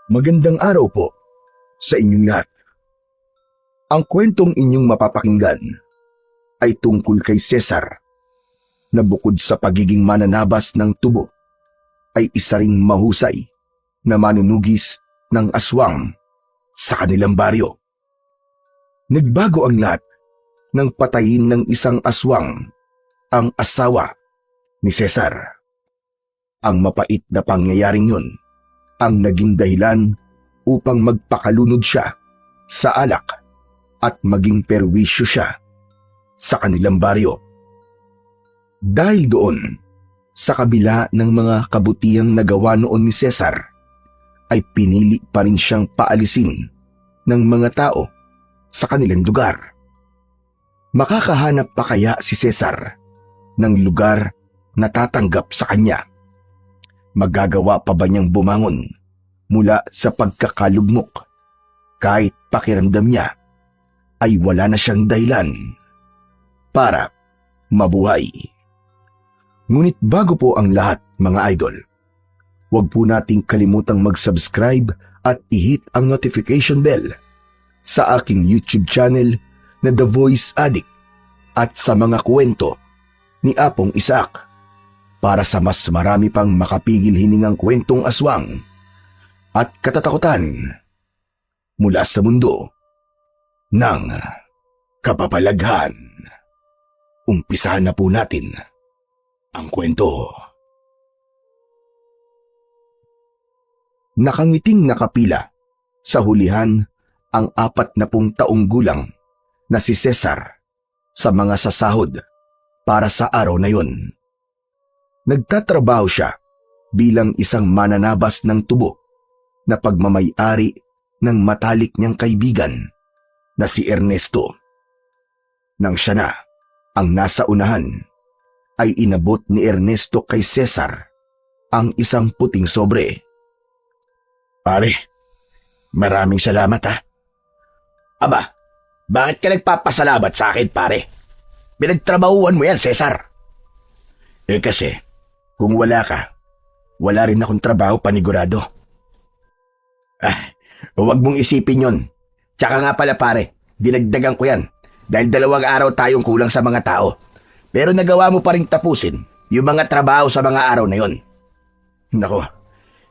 Magandang araw po sa inyong lahat. Ang kwentong inyong mapapakinggan ay tungkol kay Cesar na bukod sa pagiging mananabas ng tubo ay isa ring mahusay na manunugis ng aswang sa kanilang baryo. Nagbago ang lahat nang patayin ng isang aswang ang asawa ni Cesar. Ang mapait na pangyayaring yun ang naging dahilan upang magpakalunod siya sa alak at maging perwisyo siya sa kanilang baryo. Dahil doon, sa kabila ng mga kabutihang nagawa noon ni Cesar, ay pinili pa rin siyang paalisin ng mga tao sa kanilang lugar. Makakahanap pa kaya si Cesar ng lugar na tatanggap sa kanya? Magagawa pa ba niyang bumangon mula sa pagkakalugmok kahit pakiramdam niya ay wala na siyang dahilan para mabuhay? Ngunit bago po ang lahat, mga idol, huwag po nating kalimutang mag-subscribe at i-hit ang notification bell sa aking YouTube channel na The Voice Addict at sa mga kwento ni Apong Isaac para sa mas marami pang makapigil hiningang kwentong aswang at katatakutan mula sa mundo ng kapapalaghan. Umpisahan na po natin ang kwento. Nakangiting nakapila sa hulihan ang 40 taong gulang na si Cesar sa mga sasahod para sa araw na yon. Nagtatrabaho siya bilang isang mananabas ng tubo na pagmamay-ari ng matalik niyang kaibigan na si Ernesto. Nang siya na ang nasa unahan, ay inabot ni Ernesto kay Cesar ang isang puting sobre. Pare, maraming salamat ha. Aba, bakit ka nagpapasalamat sa akin, pare? Pinagtrabahuan mo yan, Cesar. Kasi, kung wala ka, wala rin akong trabaho panigurado. Huwag mong isipin yon. Tsaka nga pala, pare, dinagdagan ko yan dahil 2 araw tayong kulang sa mga tao. Pero nagawa mo pa rin tapusin yung mga trabaho sa mga araw na yon. Nako,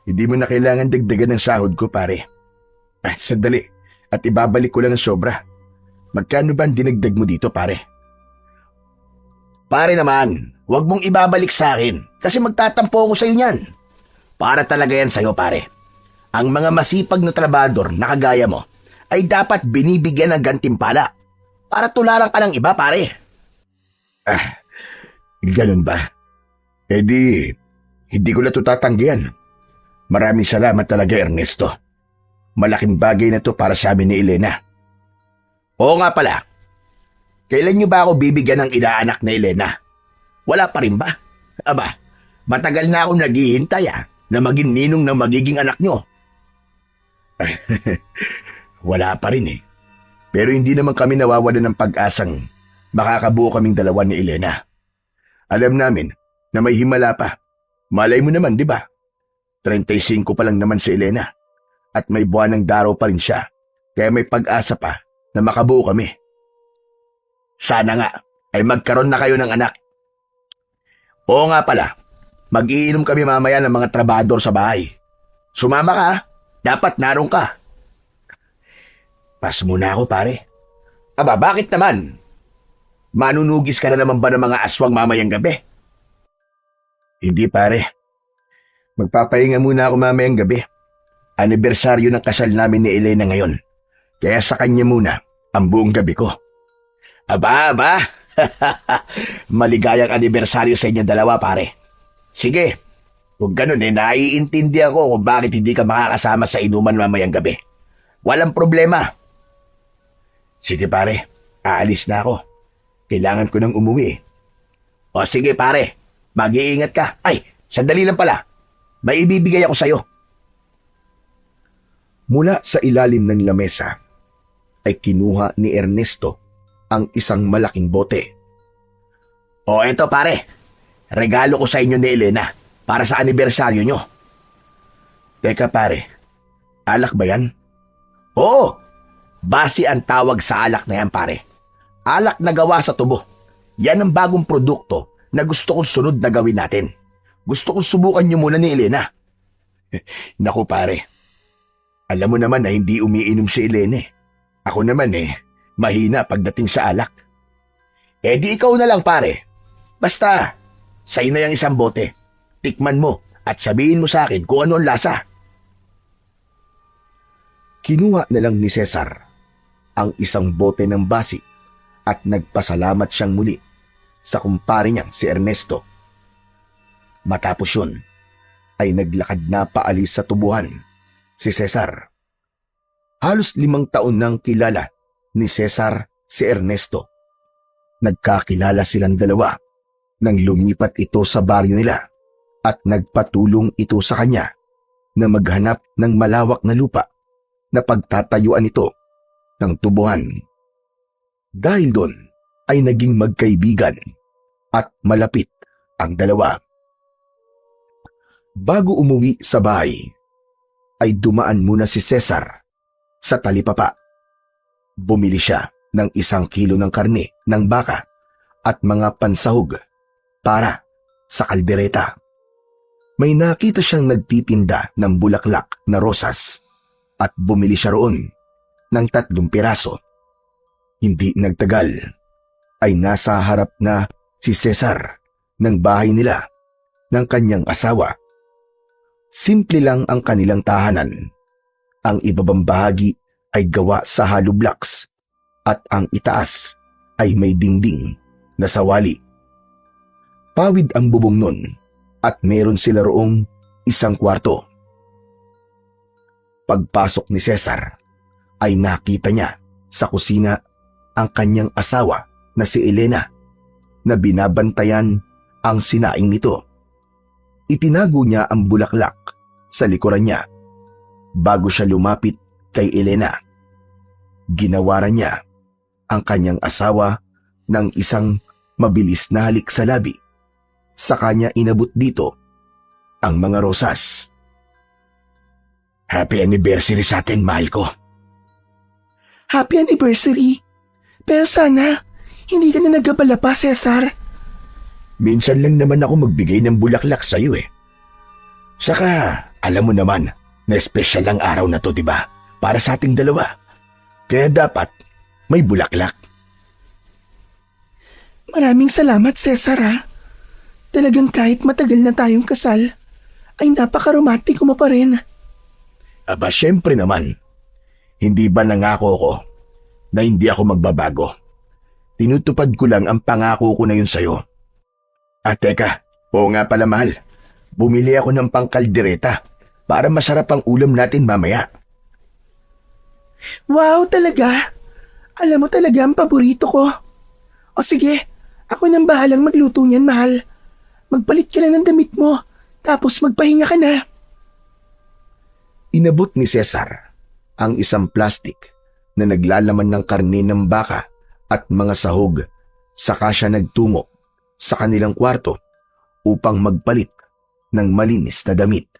hindi mo na kailangan dagdagan ng sahod ko, pare. Sandali, at ibabalik ko lang ang sobra. Magkano ba ang dinagdag mo dito, pare? Pare naman, huwag mong ibabalik sa akin kasi magtatampo ako sa iyo niyan. Para talaga yan sa'yo, pare. Ang mga masipag na trabador na kagaya mo ay dapat binibigyan ng gantimpala para tularan ka ng iba, pare. Ganun ba? Hindi ko na ito tatanggihan. Maraming salamat talaga, Ernesto. Malaking bagay na to para sa amin ni Elena. Oo nga pala. Kailan niyo ba ako bibigyan ng inaanak na Elena? Wala pa rin ba? Aba, matagal na akong naghihintay na maging ninong ng magiging anak niyo. Wala pa rin eh. Pero hindi naman kami nawawalan ng pag-asang makakabuo kaming 2 ni Elena. Alam namin na may himala pa. Malay mo naman, di ba? 35 pa lang naman si Elena at may buwanang daraw pa rin siya. Kaya may pag-asa pa na makabuo kami. Sana nga ay magkaroon na kayo ng anak. Oo nga pala, mag-iinom kami mamaya ng mga trabador sa bahay. Sumama ka, dapat naroon ka. Pas muna ako, pare. Aba, bakit naman? Manunugis ka na naman ba ng mga aswang mamayang gabi? Hindi, pare. Magpapahinga muna ako mamayang gabi. Anibersaryo ng kasal namin ni Elena ngayon. Kaya sa kanya muna ang buong gabi ko. Aba. Maligayang anibersaryo sa inyo 2, pare. Sige, kung ganun naiintindihan ko kung bakit hindi ka makakasama sa inuman mamayang gabi. Walang problema. Sige, pare. Aalis na ako. Kailangan ko nang umuwi. O sige, pare. Mag-iingat ka. Ay, sandali lang pala. May ibibigay ako sa'yo. Mula sa ilalim ng lamesa ay kinuha ni Ernesto ang isang malaking bote. O eto, pare. Regalo ko sa inyo ni Elena para sa anibersaryo nyo. Teka, pare. Alak ba yan? Oo! Basi ang tawag sa alak na yan, pare. Alak na gawa sa tubo. Yan ang bagong produkto na gusto kong sunod na gawin natin. Gusto kong subukan niyo muna ni Elena. Naku pare, alam mo naman na hindi umiinom si Elena eh. Ako naman mahina pagdating sa alak. Di ikaw na lang pare. Basta, sa'yo na yung isang bote. Tikman mo at sabihin mo sa akin kung ano ang lasa. Kinuha na lang ni Cesar ang isang bote ng basi at nagpasalamat siyang muli sa kumpare niyang si Ernesto. Matapos yun, ay naglakad na paalis sa tubuhan si Cesar. Halos 5 taon nang kilala ni Cesar si Ernesto. Nagkakilala silang dalawa nang lumipat ito sa baryo nila at nagpatulong ito sa kanya na maghanap ng malawak na lupa na pagtatayuan ito ng tubuhan. Dahil doon ay naging magkaibigan at malapit ang dalawa. Bago umuwi sa bahay, ay dumaan muna si Cesar sa talipapa. Bumili siya ng 1 kilo ng karne ng baka at mga pansahog para sa kaldereta. May nakita siyang nagtitinda ng bulaklak na rosas at bumili siya roon ng 3 piraso. Hindi nagtagal ay nasa harap na si Cesar ng bahay nila ng kanyang asawa. Simple lang ang kanilang tahanan. Ang ibabang bahagi ay gawa sa hollow blocks at ang itaas ay may dingding na sawali. Pawid ang bubong nun at meron sila roong 1 kwarto. Pagpasok ni Cesar ay nakita niya sa kusina ang kanyang asawa na si Elena na binabantayan ang sinaing nito. Itinago niya ang bulaklak sa likuran niya bago siya lumapit kay Elena. Ginawaran niya ang kanyang asawa ng isang mabilis na halik sa labi. Sa kanya inabot dito ang mga rosas. Happy anniversary sa atin, mahal ko. Happy anniversary. Pero sana, hindi ka na nagabala pa, Cesar. Minsan lang naman ako magbigay ng bulaklak sa iyo eh. Saka, alam mo naman na espesyal ang araw na to, di ba? Para sa ating dalawa. Kaya dapat may bulaklak. Maraming salamat, Cesar ha. Talagang kahit matagal na tayong kasal, ay napaka-romantiko mo pa rin. Aba, syempre naman. Hindi ba nangako ko na hindi ako magbabago? Tinutupad ko lang ang pangako ko na yun sa'yo. At teka, oo nga pala mahal. Bumili ako ng pangkaldereta para masarap ang ulam natin mamaya. Wow, talaga? Alam mo talaga ang paborito ko. O sige, ako nang bahalang magluto niyan, mahal. Magpalit ka na ng damit mo, tapos magpahinga ka na. Inabot ni Cesar ang isang plastik na naglalaman ng karne ng baka at mga sahog, saka siya nagtungo sa kanilang kwarto upang magpalit ng malinis na damit.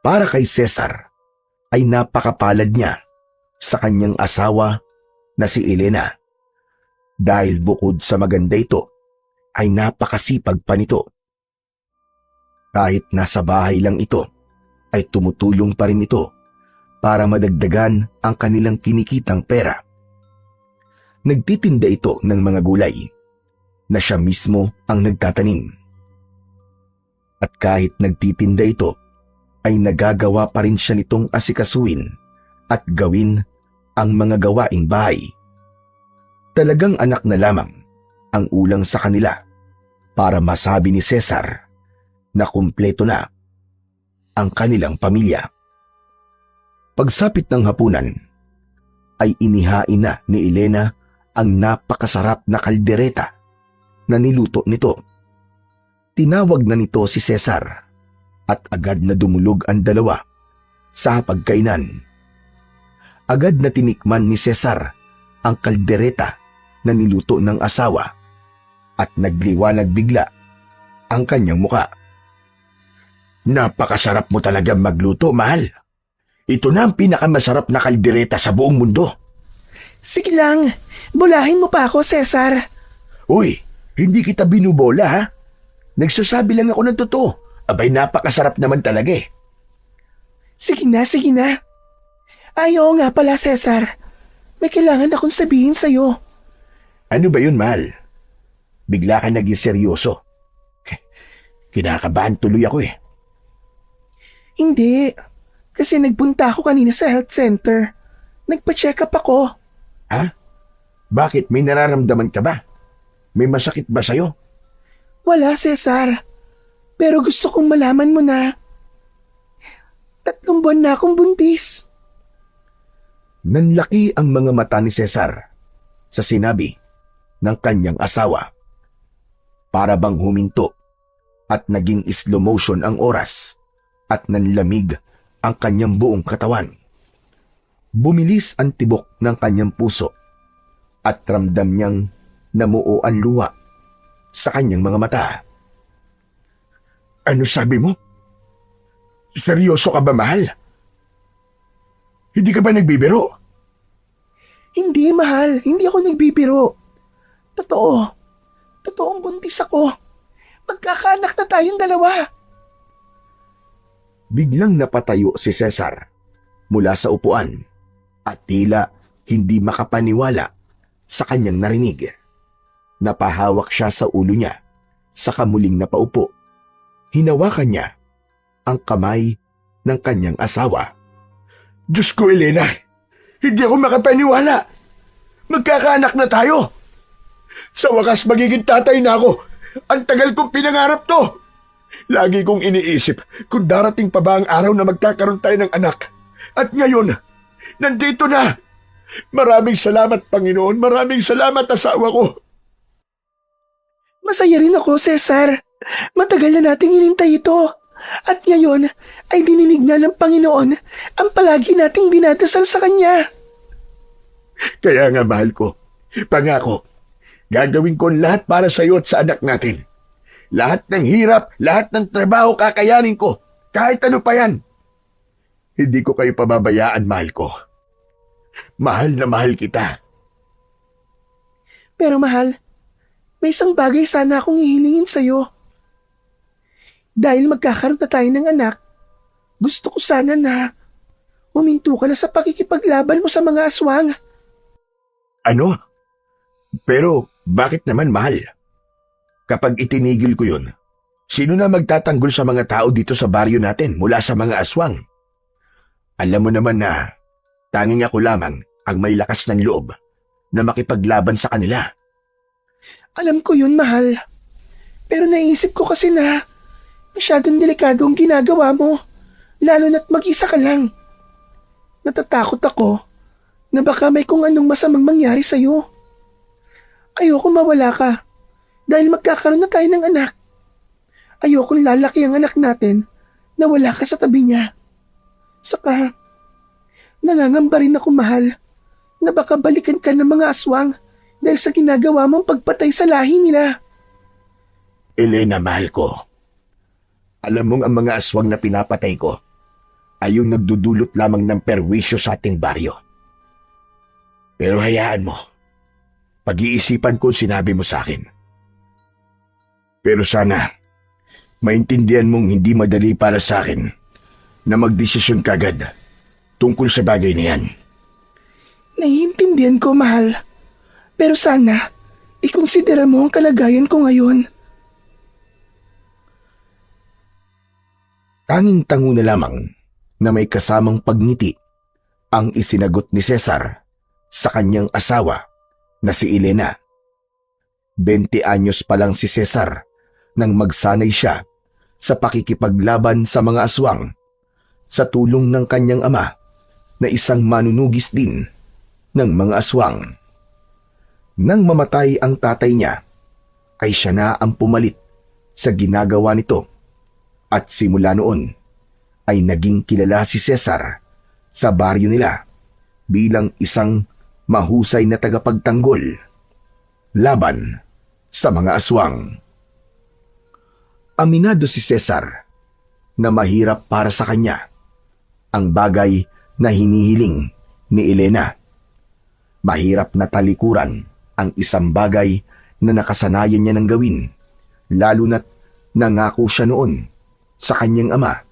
Para kay Cesar ay napakapalad niya sa kanyang asawa na si Elena dahil bukod sa maganda ito ay napakasipag pa nito. Kahit nasa bahay lang ito ay tumutulong pa rin ito para madagdagan ang kanilang kinikitang pera. Nagtitinda ito ng mga gulay na siya mismo ang nagtatanim. At kahit nagtitinda ito, ay nagagawa pa rin siya nitong asikasuin at gawin ang mga gawaing bahay. Talagang anak na lamang ang ulang sa kanila para masabi ni Cesar na kumpleto na ang kanilang pamilya. Pagsapit ng hapunan, ay inihain na ni Elena ang napakasarap na kaldereta na niluto nito. Tinawag na nito si Cesar at agad na dumulog ang dalawa sa pagkainan. Agad na tinikman ni Cesar ang kaldereta na niluto ng asawa at nagliwanag bigla ang kanyang muka. Napakasarap mo talaga magluto, mahal. Ito na ang pinakamasarap na kaldereta sa buong mundo. Sige lang, bulahin mo pa ako, Cesar. Uy, hindi kita binubola ha. Nagsasabi lang ako ng totoo. Abay, napakasarap naman talaga eh. Sige na, sige na. Ay, oo nga pala, Cesar. May kailangan akong sabihin sa'yo. Ano ba yun, mahal? Bigla ka naging seryoso. Kinakabahan tuloy ako eh. Hindi. Kasi nagpunta ako kanina sa health center. Nagpa-check up ako. Ha? Bakit? May nararamdaman ka ba? May masakit ba sa'yo? Wala, Cesar. Pero gusto kong malaman mo na 3 buwan na akong buntis. Nanlaki ang mga mata ni Cesar sa sinabi ng kanyang asawa. Para bang huminto at naging slow motion ang oras at nanlamig ang kanyang buong katawan. Bumilis ang tibok ng kanyang puso at ramdam niyang namuo ang luha sa kanyang mga mata. Ano sabi mo? Seryoso ka ba, mahal? Hindi ka ba nagbibiro? Hindi, mahal. Hindi ako nagbibiro. Totoo. Totoong buntis ako. Magkakaanak na tayong dalawa. Biglang napatayo si Cesar mula sa upuan at tila hindi makapaniwala sa kanyang narinig. Napahawak siya sa ulo niya sa kamuling napaupo. Hinawakan niya ang kamay ng kanyang asawa. Diyos ko, Elena! Hindi ako makapaniwala! Magkakaanak na tayo! Sa wakas, magiging tatay na ako! Ang tagal kong pinangarap to! Lagi kong iniisip kung darating pa ba ang araw na magkakaroon tayo ng anak. At ngayon, nandito na! Maraming salamat, Panginoon! Maraming salamat, asawa ko! Masaya rin ako, Cesar. Matagal na nating inintay ito. At ngayon ay dininig na ng Panginoon ang palagi nating dinadasal sa Kanya. Kaya nga, mahal ko, pangako, gagawin ko lahat para sa iyo at sa anak natin. Lahat ng hirap, lahat ng trabaho kakayanin ko, kahit ano pa yan. Hindi ko kayo pababayaan, mahal ko. Mahal na mahal kita. Pero mahal, may isang bagay sana akong hihilingin sa'yo. Dahil magkakaroon na tayo ng anak, gusto ko sana na huminto ka na sa pakikipaglaban mo sa mga aswang. Ano? Pero bakit naman, mahal? Kapag itinigil ko yun, sino na magtatanggol sa mga tao dito sa baryo natin mula sa mga aswang? Alam mo naman na tanging ako lamang ang may lakas ng loob na makipaglaban sa kanila. Alam ko yun, mahal. Pero naisip ko kasi na masyadong delikado ang ginagawa mo, lalo na't mag-isa ka lang. Natatakot ako na baka may kung anong masamang mangyari sa'yo. Ayoko mawala ka dahil magkakaroon na tayo ng anak. Ayokong lalaki ang anak natin na wala ka sa tabi niya. Saka, nangangamba rin ako, mahal, na baka balikan ka ng mga aswang dahil sa ginagawa mong pagpatay sa lahi nila. Elena, mahal ko. Alam mong ang mga aswang na pinapatay ko ay yung nagdudulot lamang ng perwisyo sa ating baryo. Pero hayaan mo. Pag-iisipan ko sinabi mo sa akin. Pero sana, maintindihan mong hindi madali para sa akin na magdesisyon kagad tungkol sa bagay na yan. Naiintindihan ko, mahal. Pero sana, ikonsidera mo ang kalagayan ko ngayon. Tanging-tango na lamang na may kasamang pagngiti ang isinagot ni Cesar sa kanyang asawa na si Elena. 20 anyos pa lang si Cesar nang magsanay siya sa pakikipaglaban sa mga aswang sa tulong ng kanyang ama na isang manunugis din ng mga aswang. Nang mamatay ang tatay niya, ay siya na ang pumalit sa ginagawa nito at simula noon ay naging kilala si Cesar sa baryo nila bilang isang mahusay na tagapagtanggol laban sa mga aswang. Aminado si Cesar na mahirap para sa kanya ang bagay na hinihiling ni Elena. Mahirap na talikuran ang isang bagay na nakasanayan niya ng gawin, lalo na't nangako siya noon sa kanyang ama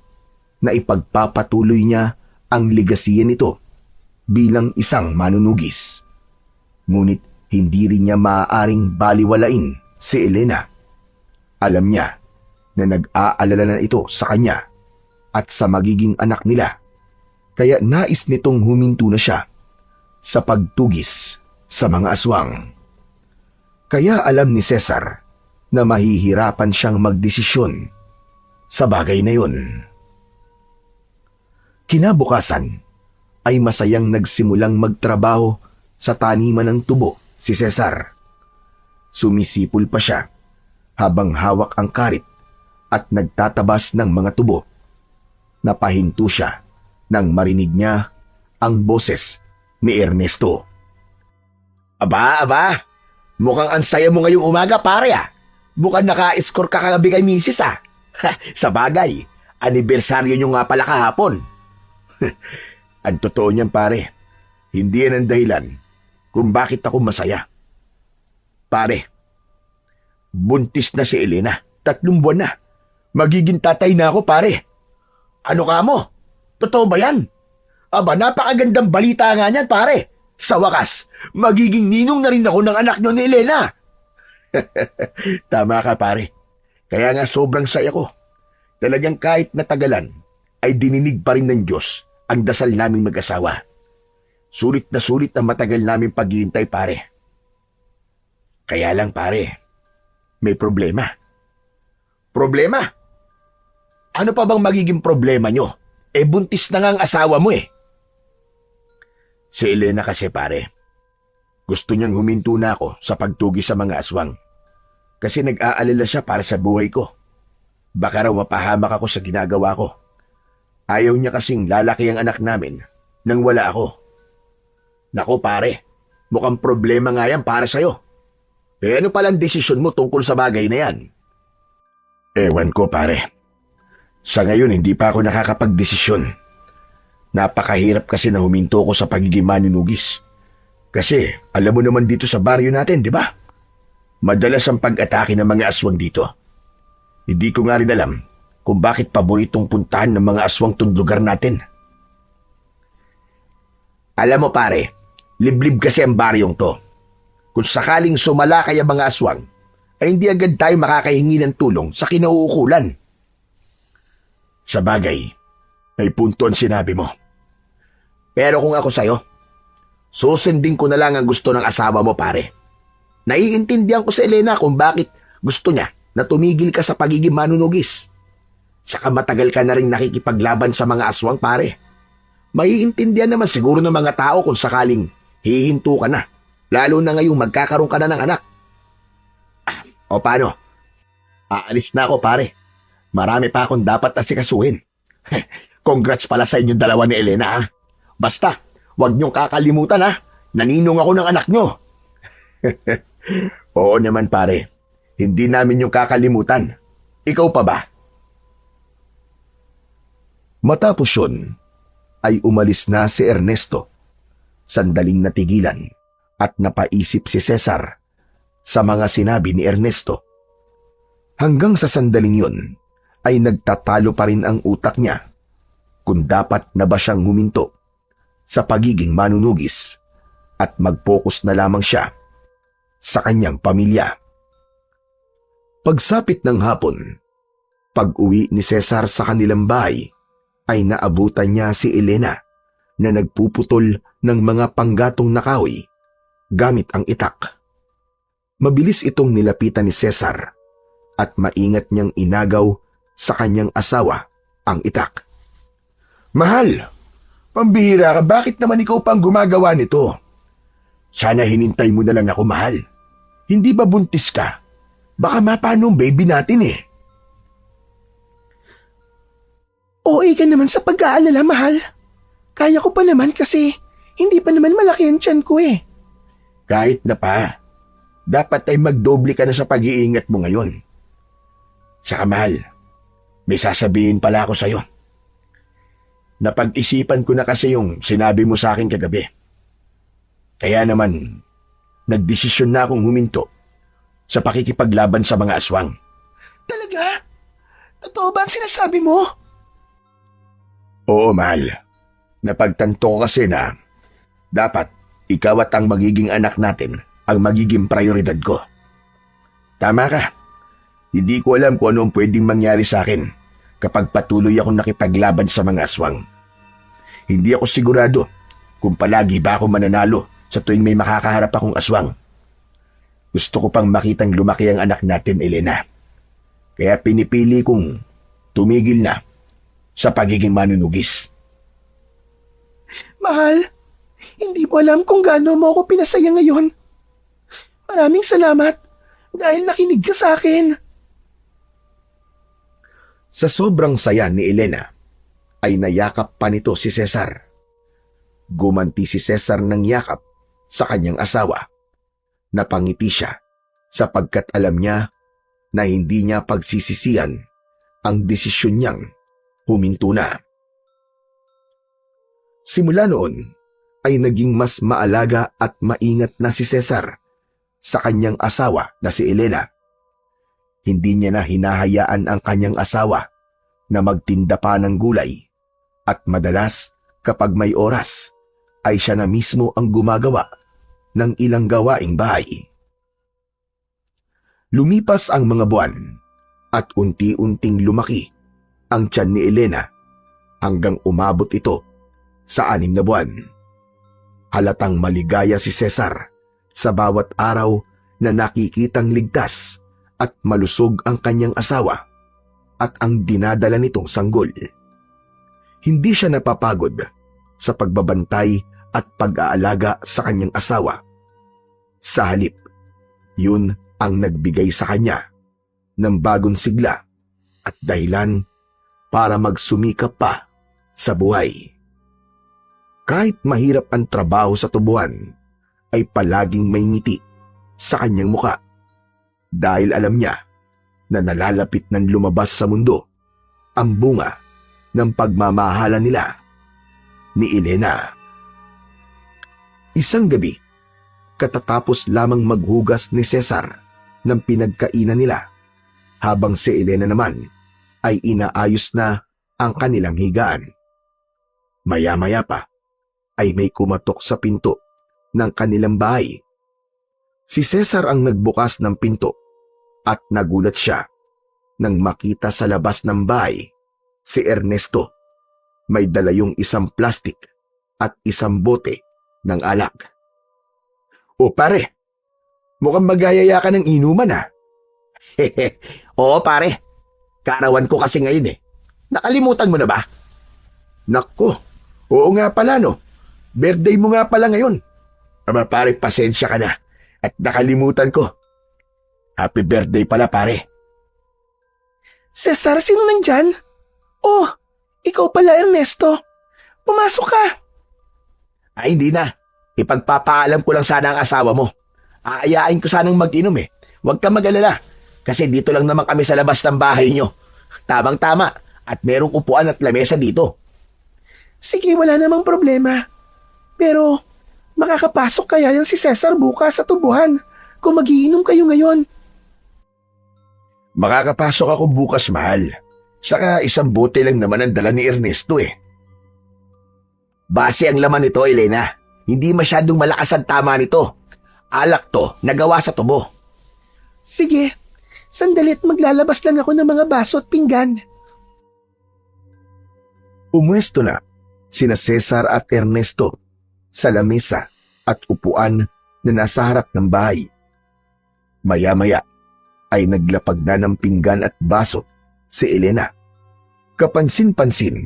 na ipagpapatuloy niya ang ligasiya nito bilang isang manunugis. Ngunit hindi rin niya maaaring baliwalain si Elena. Alam niya na nag-aalala na ito sa kanya at sa magiging anak nila, kaya nais nitong huminto na siya sa pagtugis sa mga aswang. Kaya alam ni Cesar na mahihirapan siyang magdesisyon sa bagay na yun. Kinabukasan ay masayang nagsimulang magtrabaho sa taniman ng tubo si Cesar. Sumisipol pa siya habang hawak ang karit at nagtatabas ng mga tubo. Napahinto siya nang marinig niya ang boses ni Ernesto. Aba, mukhang ang saya mo ngayong umaga, pare ah. Mukhang naka-score ka kagabi kay misis ah. Sa bagay, anibersaryo nyo nga pala kahapon. Ang totoo niyan, pare, hindi yan ang dahilan kung bakit ako masaya. Pare, buntis na si Elena. 3 buwan na. Magiging tatay na ako, pare. Ano ka mo? Totoo ba yan? Aba, napakagandang balita nga niyan, pare. Sa wakas, magiging ninong na rin ako ng anak nyo ni Elena. Tama ka, pare. Kaya nga sobrang saya ko. Talagang kahit natagalan, ay dininig pa rin ng Diyos ang dasal naming mag-asawa. Sulit na sulit ang matagal naming paghihintay, pare. Kaya lang, pare, may problema. Problema? Ano pa bang magiging problema nyo? Buntis na nga ang asawa mo eh. Si Elena kasi, pare, gusto niyang huminto na ako sa pagtugi sa mga aswang. Kasi nag-aalala siya para sa buhay ko. Baka raw mapahamak ako sa ginagawa ko. Ayaw niya kasing lalaki ang anak namin nang wala ako. Nako, pare, mukhang problema nga yan para sa'yo. Ano palang desisyon mo tungkol sa bagay na yan? Ewan ko, pare. Sa ngayon, hindi pa ako nakakapagdesisyon. Napakahirap kasi na huminto ko sa pagiging manunugis. Kasi, alam mo naman dito sa baryo natin, di ba? Madalas ang pag-atake ng mga aswang dito. Hindi ko nga rin alam kung bakit paboritong puntahan ng mga aswang tong lugar natin. Alam mo, pare, liblib kasi ang baryong to. Kung sakaling sumalakay ang mga aswang, ay hindi agad tayo makakahingi ng tulong sa kinauukulan. Sa bagay, may punto ang sinabi mo. Pero kung ako sa'yo, susundin ko na lang ang gusto ng asawa mo, pare. Naiintindihan ko sa Elena kung bakit gusto niya na tumigil ka sa pagiging manunugis. Saka matagal ka na rin nakikipaglaban sa mga aswang, pare. Maiintindihan naman siguro ng mga tao kung sakaling hihinto ka na, lalo na ngayong magkakaroon ka na ng anak. O paano? Aalis na ako, pare. Marami pa akong dapat asikasuhin. Congrats pala sa inyong dalawa ni Elena, ha? Basta, huwag niyong kakalimutan, ha? Naninong ako ng anak niyo. Oo naman, pare. Hindi namin yung kakalimutan. Ikaw pa ba? Matapos yun, ay umalis na si Ernesto. Sandaling natigilan at napaisip si Cesar sa mga sinabi ni Ernesto. Hanggang sa sandaling yun, ay nagtatalo pa rin ang utak niya kung dapat na ba siyang huminto sa pagiging manunugis at mag-focus na lamang siya sa kanyang pamilya. Pagsapit ng hapon, pag-uwi ni Cesar sa kanilang bahay, ay naabutan niya si Elena na nagpuputol ng mga panggatong na kahoy gamit ang itak. Mabilis itong nilapitan ni Cesar at maingat niyang inagaw sa kanyang asawa ang itak. Mahal, pambihira ka, bakit naman ikaw pang gumagawa nito? Sana hinintay mo na lang ako, mahal. Hindi ba buntis ka? Baka mapano ang baby natin eh. OA ka naman sa pag-aalala, mahal. Kaya ko pa naman kasi hindi pa naman malaki ang tiyan ko eh. Kahit na pa, dapat ay magdoble ka na sa pag-iingat mo ngayon. Saka mahal, may sasabihin pala ako sa'yo. Napag-isipan ko na kasi yung sinabi mo sa akin kagabi. Kaya naman, nagdesisyon na akong huminto sa pakikipaglaban sa mga aswang. Talaga? Totoo ba ang sinasabi mo? Oo, mahal. Napagtanto ko kasi na dapat ikaw at ang magiging anak natin ang magiging prioridad ko. Tama ka. Hindi ko alam kung ano ang pwedeng mangyari sa akin kapag patuloy akong nakipaglaban sa mga aswang. Hindi ako sigurado kung palagi ba ako mananalo sa tuwing may makakaharap akong aswang. Gusto ko pang makitang lumaki ang anak natin, Elena. Kaya pinipili kong tumigil na sa pagiging manunugis. Mahal, hindi mo alam kung gaano mo ako pinasaya ngayon. Maraming salamat dahil nakinig ka sa akin. Sa sobrang saya ni Elena, ay nayakap pa nito si Cesar. Gumanti si Cesar ng yakap sa kanyang asawa. Napangiti siya sapagkat alam niya na hindi niya pagsisisihan ang desisyon niyang huminto na. Simula noon ay naging mas maalaga at maingat na si Cesar sa kanyang asawa na si Elena. Hindi niya na hinahayaan ang kanyang asawa na magtinda pa ng gulay at madalas kapag may oras ay siya na mismo ang gumagawa ng ilang gawaing bahay. Lumipas ang mga buwan at unti-unting lumaki ang tiyan ni Elena hanggang umabot ito sa 6 na buwan. Halatang maligaya si Cesar sa bawat araw na nakikitang ligtas at malusog ang kanyang asawa at ang dinadala nitong sanggol. Hindi siya napapagod sa pagbabantay at pag-aalaga sa kanyang asawa. Sa halip, yun ang nagbigay sa kanya ng bagong sigla at dahilan para magsumikap pa sa buhay. Kahit mahirap ang trabaho sa tubuhan, ay palaging may ngiti sa kanyang muka dahil alam niya na nalalapit ng lumabas sa mundo ang bunga ng pagmamahala nila ni Elena. Isang gabi, katatapos lamang maghugas ni Cesar ng pinagkainan nila, habang si Elena naman ay inaayos na ang kanilang higaan. Maya-maya pa ay may kumatok sa pinto ng kanilang bahay. Si Cesar ang nagbukas ng pinto at nagulat siya nang makita sa labas ng bahay si Ernesto. May dala yung isang plastik at isang bote ng alak. O pare, mukhang magayaya ka ng inuman ha. Oo pare, karawan ko kasi ngayon eh. Nakalimutan mo na ba? Nako, oo nga pala no. Birthday mo nga pala ngayon. Aba pare, pasensya ka na at nakalimutan ko. Happy birthday pala pare. Cesar, sino nandyan? Oh, ikaw pala Ernesto. Pumasok ka. Ay hindi na, ipagpapaalam ko lang sana ang asawa mo. Aayain ko sanang mag-inom eh. Huwag ka mag-alala kasi dito lang naman kami sa labas ng bahay nyo. Tamang-tama at merong upuan at lamesa dito. Sige, wala namang problema. Pero makakapasok kaya yan si Cesar bukas sa tubuhan kung magiinom kayo ngayon? Makakapasok ako bukas, mahal. Saka isang bote lang naman ang dala ni Ernesto eh. Base ang laman nito, Elena. Hindi masyadong malakas ang tama nito. Alak to, nagawa sa tubo. Sige, sandali at maglalabas lang ako ng mga baso at pinggan. Pumwesto na sina Cesar at Ernesto sa lamesa at upuan na nasa harap ng bahay. Maya-maya ay naglapag na ng pinggan at baso si Elena. Kapansin-pansin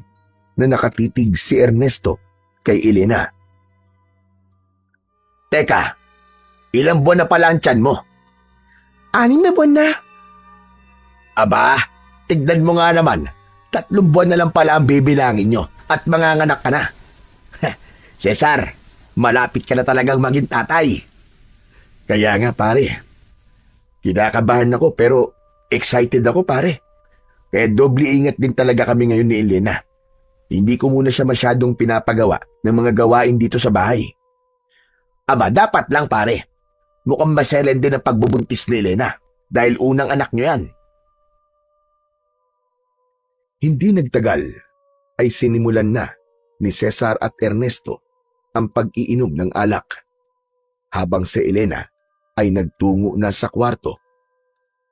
na nakatitig si Ernesto kay Elena. Teka, ilang buwan na pala ang tiyan mo? 6 na buwan na. Aba, tignan mo nga naman. 3 buwan na lang pala ang bibilangin nyo at manganganak ka na. Cesar, malapit ka na talagang maging tatay. Kaya nga pare, kinakabahan ako pero excited ako pare. Kaya doble ingat din talaga kami ngayon ni Elena. Hindi ko muna siya masyadong pinapagawa ng mga gawain dito sa bahay. Aba, dapat lang pare. Mukhang maselen din ang pagbubuntis ni Elena dahil unang anak niyo yan. Hindi nagtagal ay sinimulan na ni Cesar at Ernesto ang pag-iinom ng alak, habang si Elena ay nagtungo na sa kwarto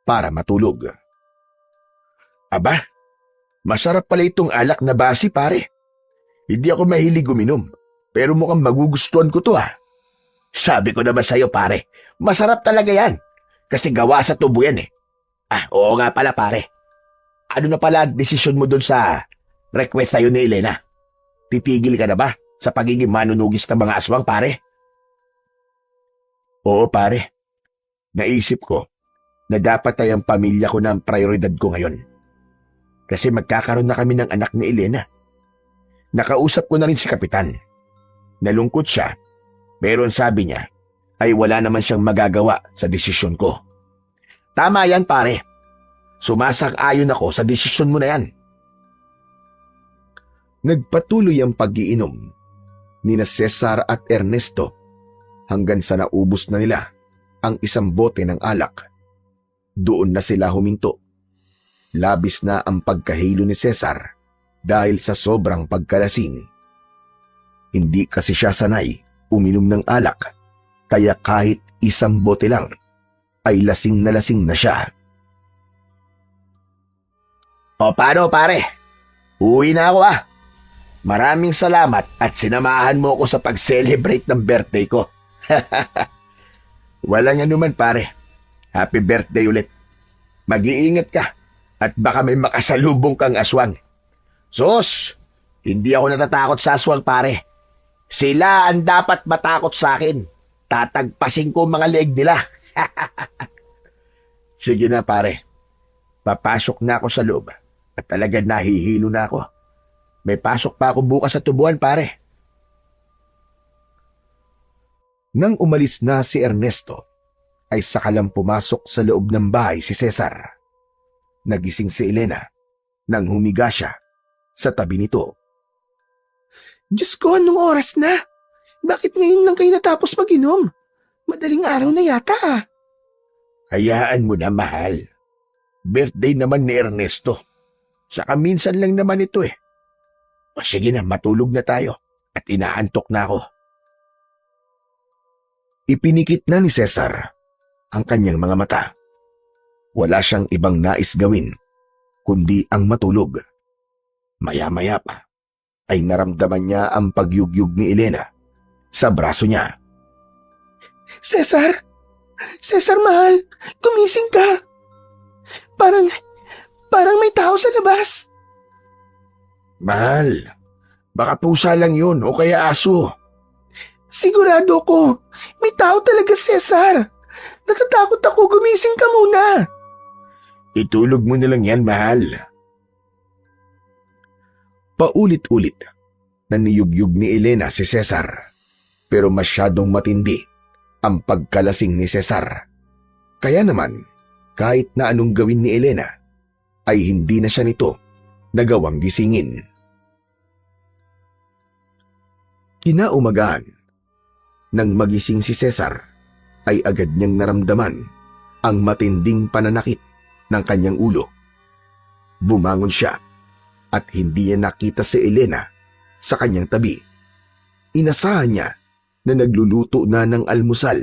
para matulog. Aba, masarap pala itong alak na basi pare. Hindi ako mahilig uminom, pero mukhang magugustuhan ko to ah. Sabi ko na ba sa'yo pare, masarap talaga yan. Kasi gawa sa tubo yan eh. Ah, oo nga pala pare. Ano na pala ang desisyon mo dun sa request sa'yo ni Elena? Titigil ka na ba sa pagiging manunugis ng mga aswang pare? Oo pare. Naisip ko na dapat ay ang pamilya ko na ang prioridad ko ngayon. Kasi magkakaroon na kami ng anak ni Elena. Nakausap ko na rin si Kapitan. Nalungkot siya, pero ang sabi niya ay wala naman siyang magagawa sa desisyon ko. Tama yan pare. Sumasang-ayon ako sa desisyon mo na yan. Nagpatuloy ang pag-iinom nina Cesar at Ernesto hanggang sa naubos na nila ang isang bote ng alak. Doon na sila huminto. Labis na ang pagkahilo ni Cesar dahil sa sobrang pagkalasing. Hindi kasi siya sanay uminom ng alak, kaya kahit isang bote lang ay lasing na siya. O paano pare? Uwi na ako ah. Maraming salamat at sinamahan mo ako sa pag-celebrate ng birthday ko. Walang anuman pare. Happy birthday ulit. Mag-iingat ka at baka may makasalubong kang aswang. Sus, hindi ako natatakot sa aswang pare. Sila ang dapat matakot sa akin. Tatagpasin ko mga leeg nila. Sige na pare. Papasok na ako sa loob at talaga nahihilo na ako. May pasok pa ako bukas sa tubuan pare. Nang umalis na si Ernesto, ay sakalang pumasok sa loob ng bahay si Cesar. Nagising si Elena nang humiga siya sa tabi nito. Diyos ko, anong oras na? Bakit ngayon lang kayo natapos mag-inom? Madaling araw na yata ah. Hayaan mo na mahal. Birthday naman ni Ernesto. Saka minsan lang naman ito eh. O sige na, matulog na tayo at inaantok na ako. Ipinikit na ni Cesar ang kanyang mga mata. Wala siyang ibang nais gawin kundi ang matulog. Maya-maya pa ay naramdaman niya ang pagyugyug ni Elena sa braso niya. Cesar! Cesar, mahal! Gumising ka! Parang may tao sa labas. Mahal, baka pusa lang yun o kaya aso. Sigurado ko, may tao talaga, Cesar. Natatakot ako, gumising ka muna. Itulog mo na lang yan, mahal. Paulit-ulit na niyugyug ni Elena si Cesar, pero masyadong matindi ang pagkalasing ni Cesar. Kaya naman, kahit na anong gawin ni Elena, ay hindi na siya nito nagawang gisingin. Kinaumagahan, nang magising si Cesar, ay agad niyang naramdaman ang matinding pananakit ng kanyang ulo. Bumangon siya at hindi niya nakita si Elena sa kanyang tabi. Inasahan niya na nagluluto na ng almusal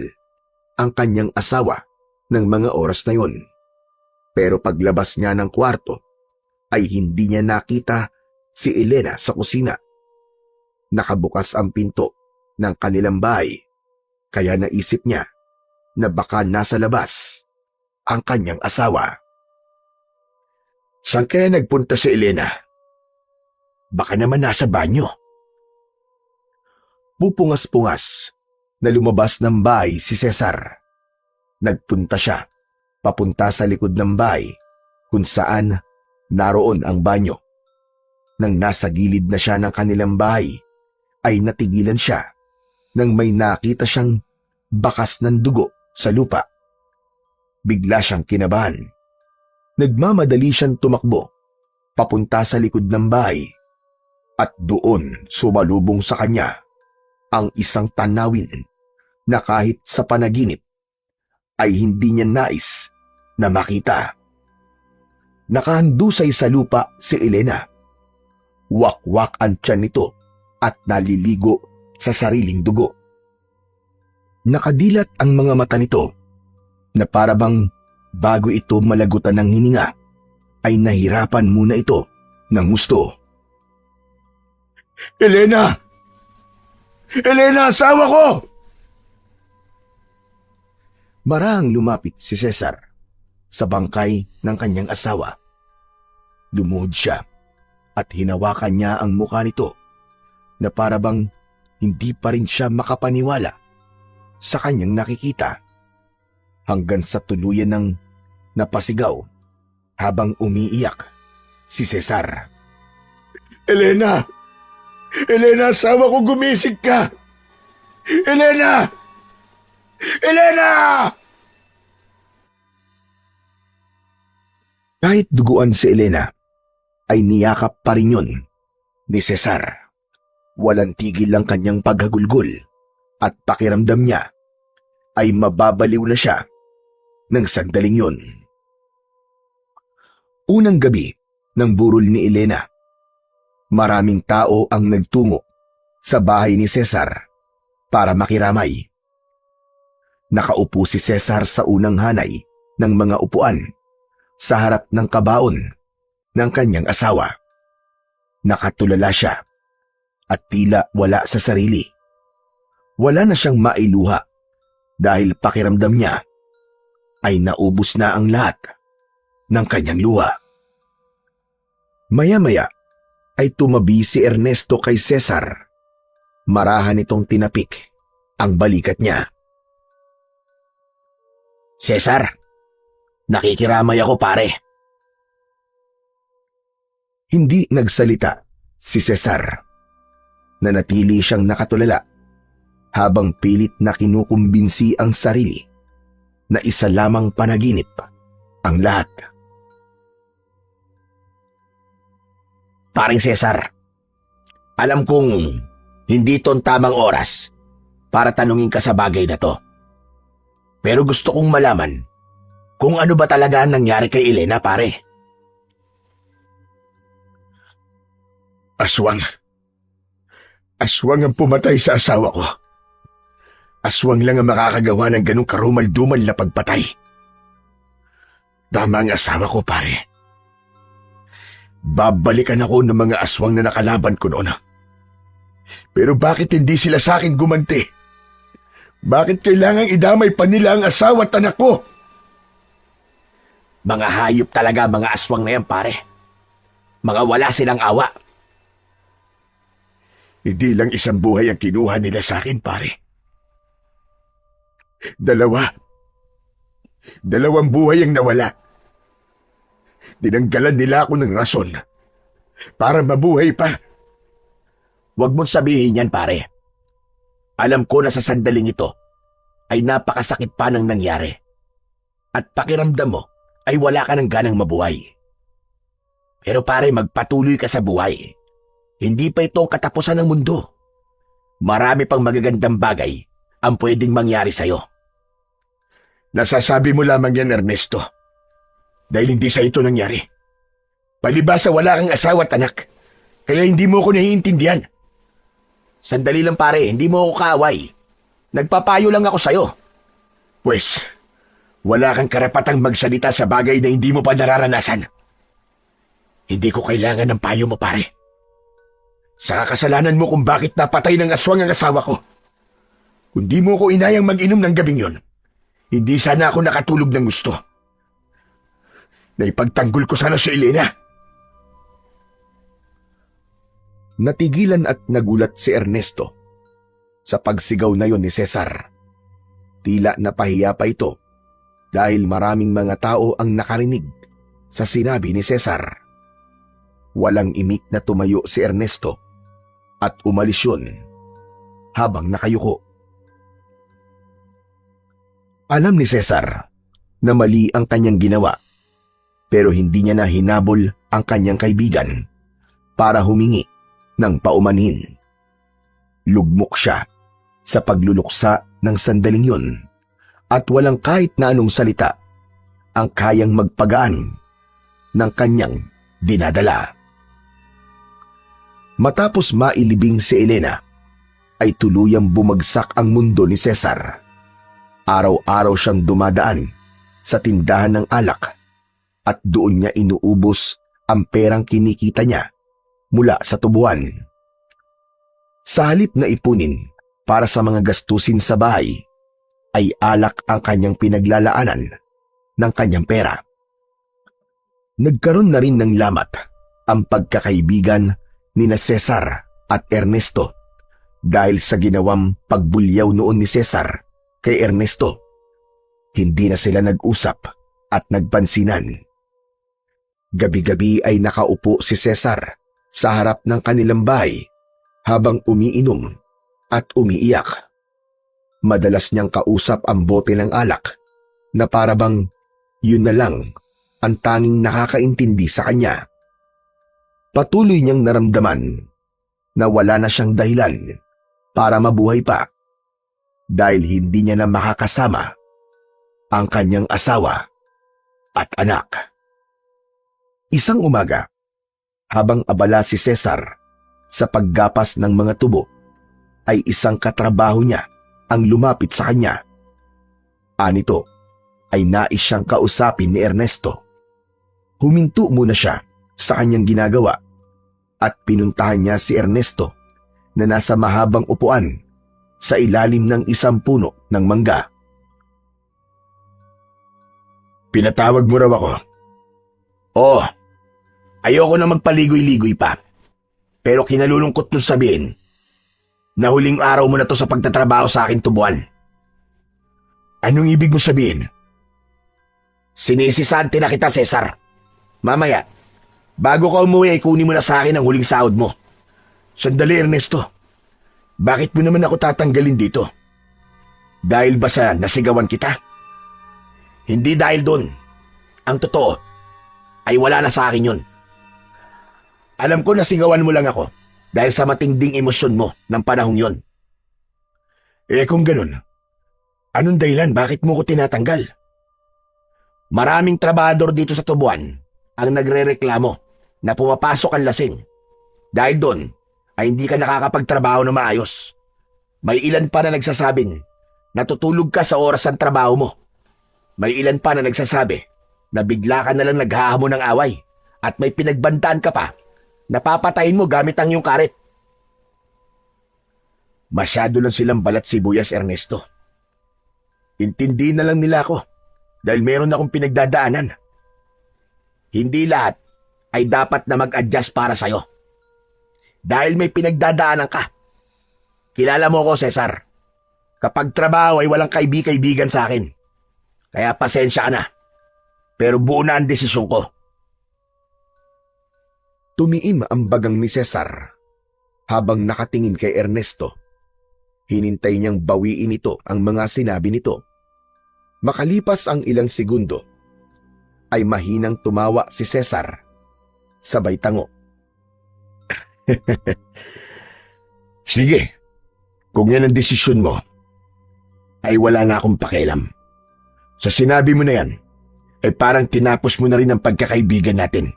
ang kanyang asawa ng mga oras na yon. Pero paglabas niya ng kwarto ay hindi niya nakita si Elena sa kusina. Nakabukas ang pinto ng kanilang bahay, kaya naisip niya na baka nasa labas ang kanyang asawa. Saan kaya nagpunta si Elena? Baka naman nasa banyo. Pupungas-pungas na lumabas ng bahay si Cesar. Nagpunta siya papunta sa likod ng bahay kung saan naroon ang banyo. Nang nasa gilid na siya ng kanilang bahay, ay natigilan siya nang may nakita siyang bakas ng dugo sa lupa. Bigla siyang kinabahan. Nagmamadali siyang tumakbo papunta sa likod ng bahay At doon sumalubong sa kanya ang isang tanawin na kahit sa panaginip ay hindi niya nais na makita. Nakahandusay sa lupa si Elena. Wakwak ang tiyan nito at naliligo sa sariling dugo. Nakadilat ang mga mata nito na parabang bago ito malagutan ng hininga ay nahirapan muna ito ng gusto. Elena! Elena, asawa ko! Marahang lumapit si Cesar sa bangkay ng kanyang asawa. Lumuhod siya at hinawakan niya ang mukha nito na parabang hindi pa rin siya makapaniwala sa kanyang nakikita hanggang sa tuluyan ng napasigaw habang umiiyak si Cesar. Elena! Elena, asawa ko, gumising ka! Elena! Elena! Kahit duguan si Elena, ay niyakap pa rin yun ni Cesar. Walang tigil ang kanyang paghagulgol at pakiramdam niya ay mababaliw na siya ng sandaling yun. Unang gabi ng burol ni Elena, maraming tao ang nagtungo sa bahay ni Cesar para makiramay. Nakaupo si Cesar sa unang hanay ng mga upuan sa harap ng kabaon ng kanyang asawa. Nakatulala siya at tila wala sa sarili. Wala na siyang mailuha dahil pakiramdam niya ay naubos na ang lahat ng kanyang luha. Maya-maya ay tumabi si Ernesto kay Cesar. Marahan itong tinapik ang balikat niya. Cesar, nakikiramay ako, pare. Hindi nagsalita si Cesar. Nanatili siyang nakatulala habang pilit na kinukumbinsi ang sarili na isa lamang panaginip ang lahat. Paring Cesar, alam kong hindi ito ang tamang oras para tanungin ka sa bagay na to. Pero gusto kong malaman kung ano ba talaga ang nangyari kay Elena, pare. Aswang. Aswang ang pumatay sa asawa ko. Aswang lang ang makakagawa ng ganong karumal-dumal na pagpatay. Tama ang asawa ko, pare. Babalikan ako ng mga aswang na nakalaban ko noon. Pero bakit hindi sila sa akin gumanti? Bakit kailangang idamay pa nila ang asawa at anak ko? Mga hayop talaga mga aswang na yan, pare. Mga wala silang awa. Hindi lang isang buhay ang kinuha nila sa akin, pare. Dalawang buhay ang nawala. Dinanggalan nila ako ng rason para mabuhay pa. Huwag mong sabihin yan, pare. Alam ko na sa sandaling ito ay napakasakit pa ng nangyari. At pakiramdam mo ay wala ka ng ganang mabuhay. Pero pare, magpatuloy ka sa buhay. Hindi pa ito ang katapusan ng mundo. Marami pang magagandang bagay ang pwedeng mangyari sa'yo. Nasasabi mo lamang yan, Ernesto. Dahil hindi sa ito nangyari. Palibasa wala kang asawa at anak. Kaya hindi mo ako naiintindihan. Sandali lang, pare, hindi mo ako kaaway. Nagpapayo lang ako sa'yo. Pues, wala kang karapatang magsalita sa bagay na hindi mo pa nararanasan. Hindi ko kailangan ng payo mo, pare. Sa kasalanan mo kung bakit napatay ng aswang ang asawa ko. Kung di mo ko inayang mag-inom ng gabing yon, hindi sana ako nakatulog ng gusto. Naipagtanggol ko sana si Elena. Natigilan at nagulat si Ernesto sa pagsigaw na yon ni Cesar. Tila napahiya pa ito dahil maraming mga tao ang nakarinig sa sinabi ni Cesar. Walang imik na tumayo si Ernesto at umalis yun habang nakayuko. Alam ni Cesar na mali ang kanyang ginawa pero hindi niya na hinabol ang kanyang kaibigan para humingi ng paumanhin. Lugmok siya sa pagluluksa ng sandaling yun at walang kahit na anong salita ang kayang magpagaan ng kanyang dinadala. Matapos mailibing si Elena, ay tuluyang bumagsak ang mundo ni Cesar. Araw-araw siyang dumadaan sa tindahan ng alak at doon niya inuubos ang perang kinikita niya mula sa tubuan. Sa halip na ipunin para sa mga gastusin sa bahay, ay alak ang kanyang pinaglalaanan ng kanyang pera. Nagkaroon na rin ng lamat ang pagkakaibigan nina Cesar at Ernesto dahil sa ginawang pagbulyaw noon ni Cesar kay Ernesto. Hindi na sila nag-usap at nagpansinan. Gabi-gabi ay nakaupo si Cesar sa harap ng kanilang bahay habang umiinom at umiiyak. Madalas niyang kausap ang bote ng alak na parabang yun na lang ang tanging nakakaintindi sa kanya. Patuloy niyang naramdaman na wala na siyang dahilan para mabuhay pa dahil hindi niya na makakasama ang kanyang asawa at anak. Isang umaga, habang abala si Cesar sa paggapas ng mga tubo, ay isang katrabaho niya ang lumapit sa kanya. Anito ay nais siyang kausapin ni Ernesto. Huminto muna siya sa kanyang ginagawa at pinuntahan niya si Ernesto na nasa mahabang upuan sa ilalim ng isang puno ng mangga. Pinatawag mo raw ako. Oo, ayoko na magpaligoy-ligoy pa. Pero kinalulungkot kong sabihin na huling araw mo na to sa pagtatrabaho sa akin tubuan. Anong ibig mo sabihin? Sinisisante na kita, Cesar. Mamaya, bago ka umuwi ay kunin mo na sa akin ang huling sahod mo. Sandali, Ernesto. Bakit mo naman ako tatanggalin dito? Dahil ba sa nasigawan kita? Hindi dahil doon. Ang totoo ay wala na sa akin yun. Alam ko nasigawan mo lang ako dahil sa matinding emosyon mo ng panahong yon. Kung ganun, anong dahilan bakit mo ko tinatanggal? Maraming trabahador dito sa tubuan ang nagrereklamo na pumapasok ang lasing. Dahil doon ay hindi ka nakakapagtrabaho na maayos. May ilan pa na nagsasabing natutulog ka sa oras ng trabaho mo. May ilan pa na nagsasabi na bigla ka na lang naghahamon ng away at may pinagbandaan ka pa. Napapatayin mo gamit ang iyong karet. Masyado lang silang balat sibuyas, Ernesto. Intindi na lang nila ako dahil meron akong pinagdadaanan. Hindi lahat ay dapat na mag-adjust para sa'yo. Dahil may pinagdadaanan ka. Kilala mo ko, Cesar. Kapag trabaho ay walang kaibigan sa akin. Kaya pasensya ka na. Pero buo na ang desisyon ko. Tumiim ang bagang ni Cesar habang nakatingin kay Ernesto. Hinintay niyang bawiin ito ang mga sinabi nito. Makalipas ang ilang segundo, ay mahinang tumawa si Cesar. Sabay tango. Sige, kung yan ang desisyon mo, ay wala na akong pakialam. Sa sinabi mo na yan, ay parang tinapos mo na rin ang pagkakaibigan natin.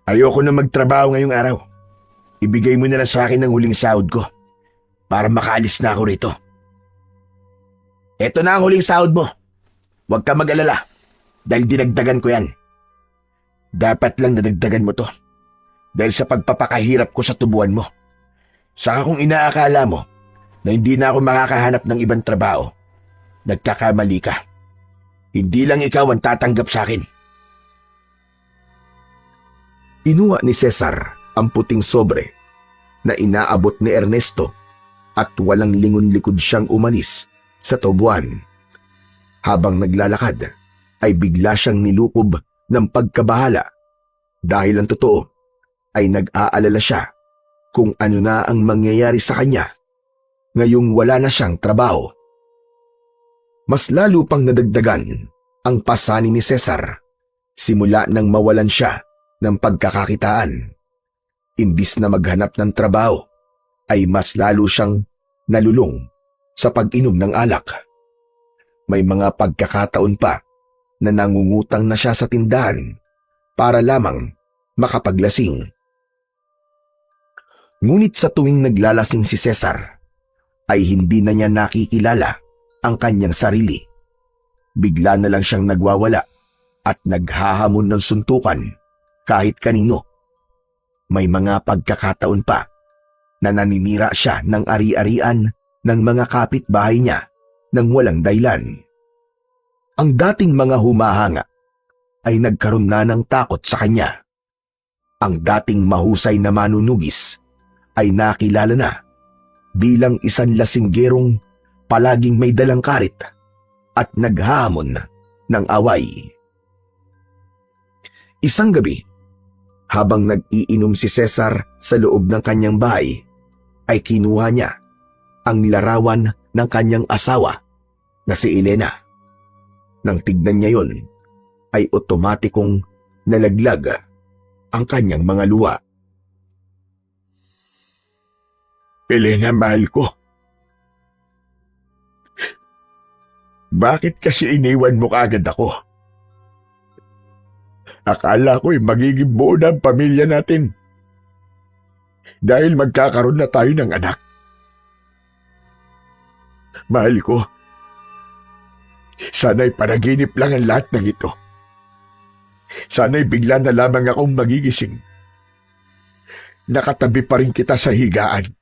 Ayoko na magtrabaho ngayong araw. Ibigay mo na lang sa akin ang huling sahod ko para makaalis na ako rito. Ito na ang huling sahod mo. Huwag ka mag-alala dahil dinagdagan ko yan. Dapat lang nadagdagan mo to dahil sa pagpapakahirap ko sa tubuan mo. Saka kung inaakala mo na hindi na ako makakahanap ng ibang trabaho, nagkakamali ka. Hindi lang ikaw ang tatanggap sa akin. Inuha ni Cesar ang puting sobre na inaabot ni Ernesto at walang lingon-likod siyang umalis sa tubuan. Habang naglalakad ay bigla siyang nilukob ng pagkabahala dahil ang totoo ay nag-aalala siya kung ano na ang mangyayari sa kanya ngayong wala na siyang trabaho. Mas lalo pang nadagdagan ang pasanin ni Cesar simula nang mawalan siya ng pagkakakitaan. Imbis na maghanap ng trabaho, ay mas lalo siyang nalulong sa pag-inom ng alak. May mga pagkakataon pa na nangungutang na siya sa tindahan para lamang makapaglasing. Ngunit sa tuwing naglalasing si Cesar, ay hindi na niya nakikilala ang kanyang sarili. Bigla na lang siyang nagwawala at naghahamon ng suntukan kahit kanino. May mga pagkakataon pa na naninira siya ng ari-arian ng mga kapitbahay niya nang walang dahilan. Ang dating mga humahanga ay nagkaroon na ng takot sa kanya. Ang dating mahusay na manunugis ay nakilala na bilang isang lasinggerong palaging may dalang karit at naghahamon ng away. Isang gabi, habang nag-iinom si Cesar sa loob ng kanyang bahay, ay kinuha niya ang larawan ng kanyang asawa na si Elena. Nang tignan niya yon, ay otomatikong nalaglag ang kanyang mga luha. Elena, mahal ko. Bakit kasi iniwan mo kaagad ako? Akala ko'y magiging buo na ang pamilya natin. Dahil magkakaroon na tayo ng anak. Mahal ko, sana'y panaginip lang ang lahat ng ito. Sana'y bigla na lamang akong magigising. Nakatabi pa rin kita sa higaan.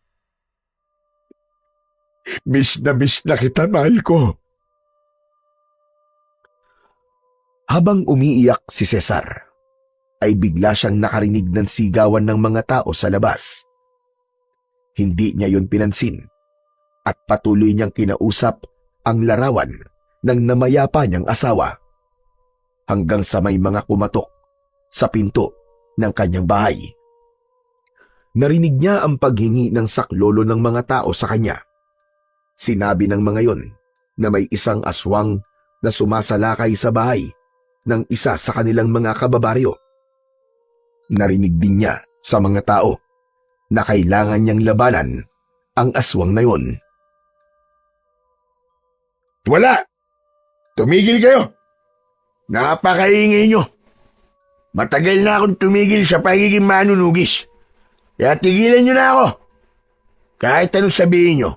Miss na kita, mahal ko. Habang umiiyak si Cesar, ay bigla siyang nakarinig ng sigawan ng mga tao sa labas. Hindi niya yon pinansin at patuloy niyang kinausap ang larawan ng namayapa niyang asawa hanggang sa may mga kumatok sa pinto ng kanyang bahay. Narinig niya ang paghingi ng saklolo ng mga tao sa kanya. Sinabi ng mga yon na may isang aswang na sumasalakay sa bahay ng isa sa kanilang mga kababaryo. Narinig din niya sa mga tao na kailangan niyang labanan ang aswang na yon. Wala! Tumigil kayo! Napakaingay nyo! Matagal na akong tumigil sa pagiging manunugis. Kaya tigilan nyo na ako. Kahit anong sabihin nyo,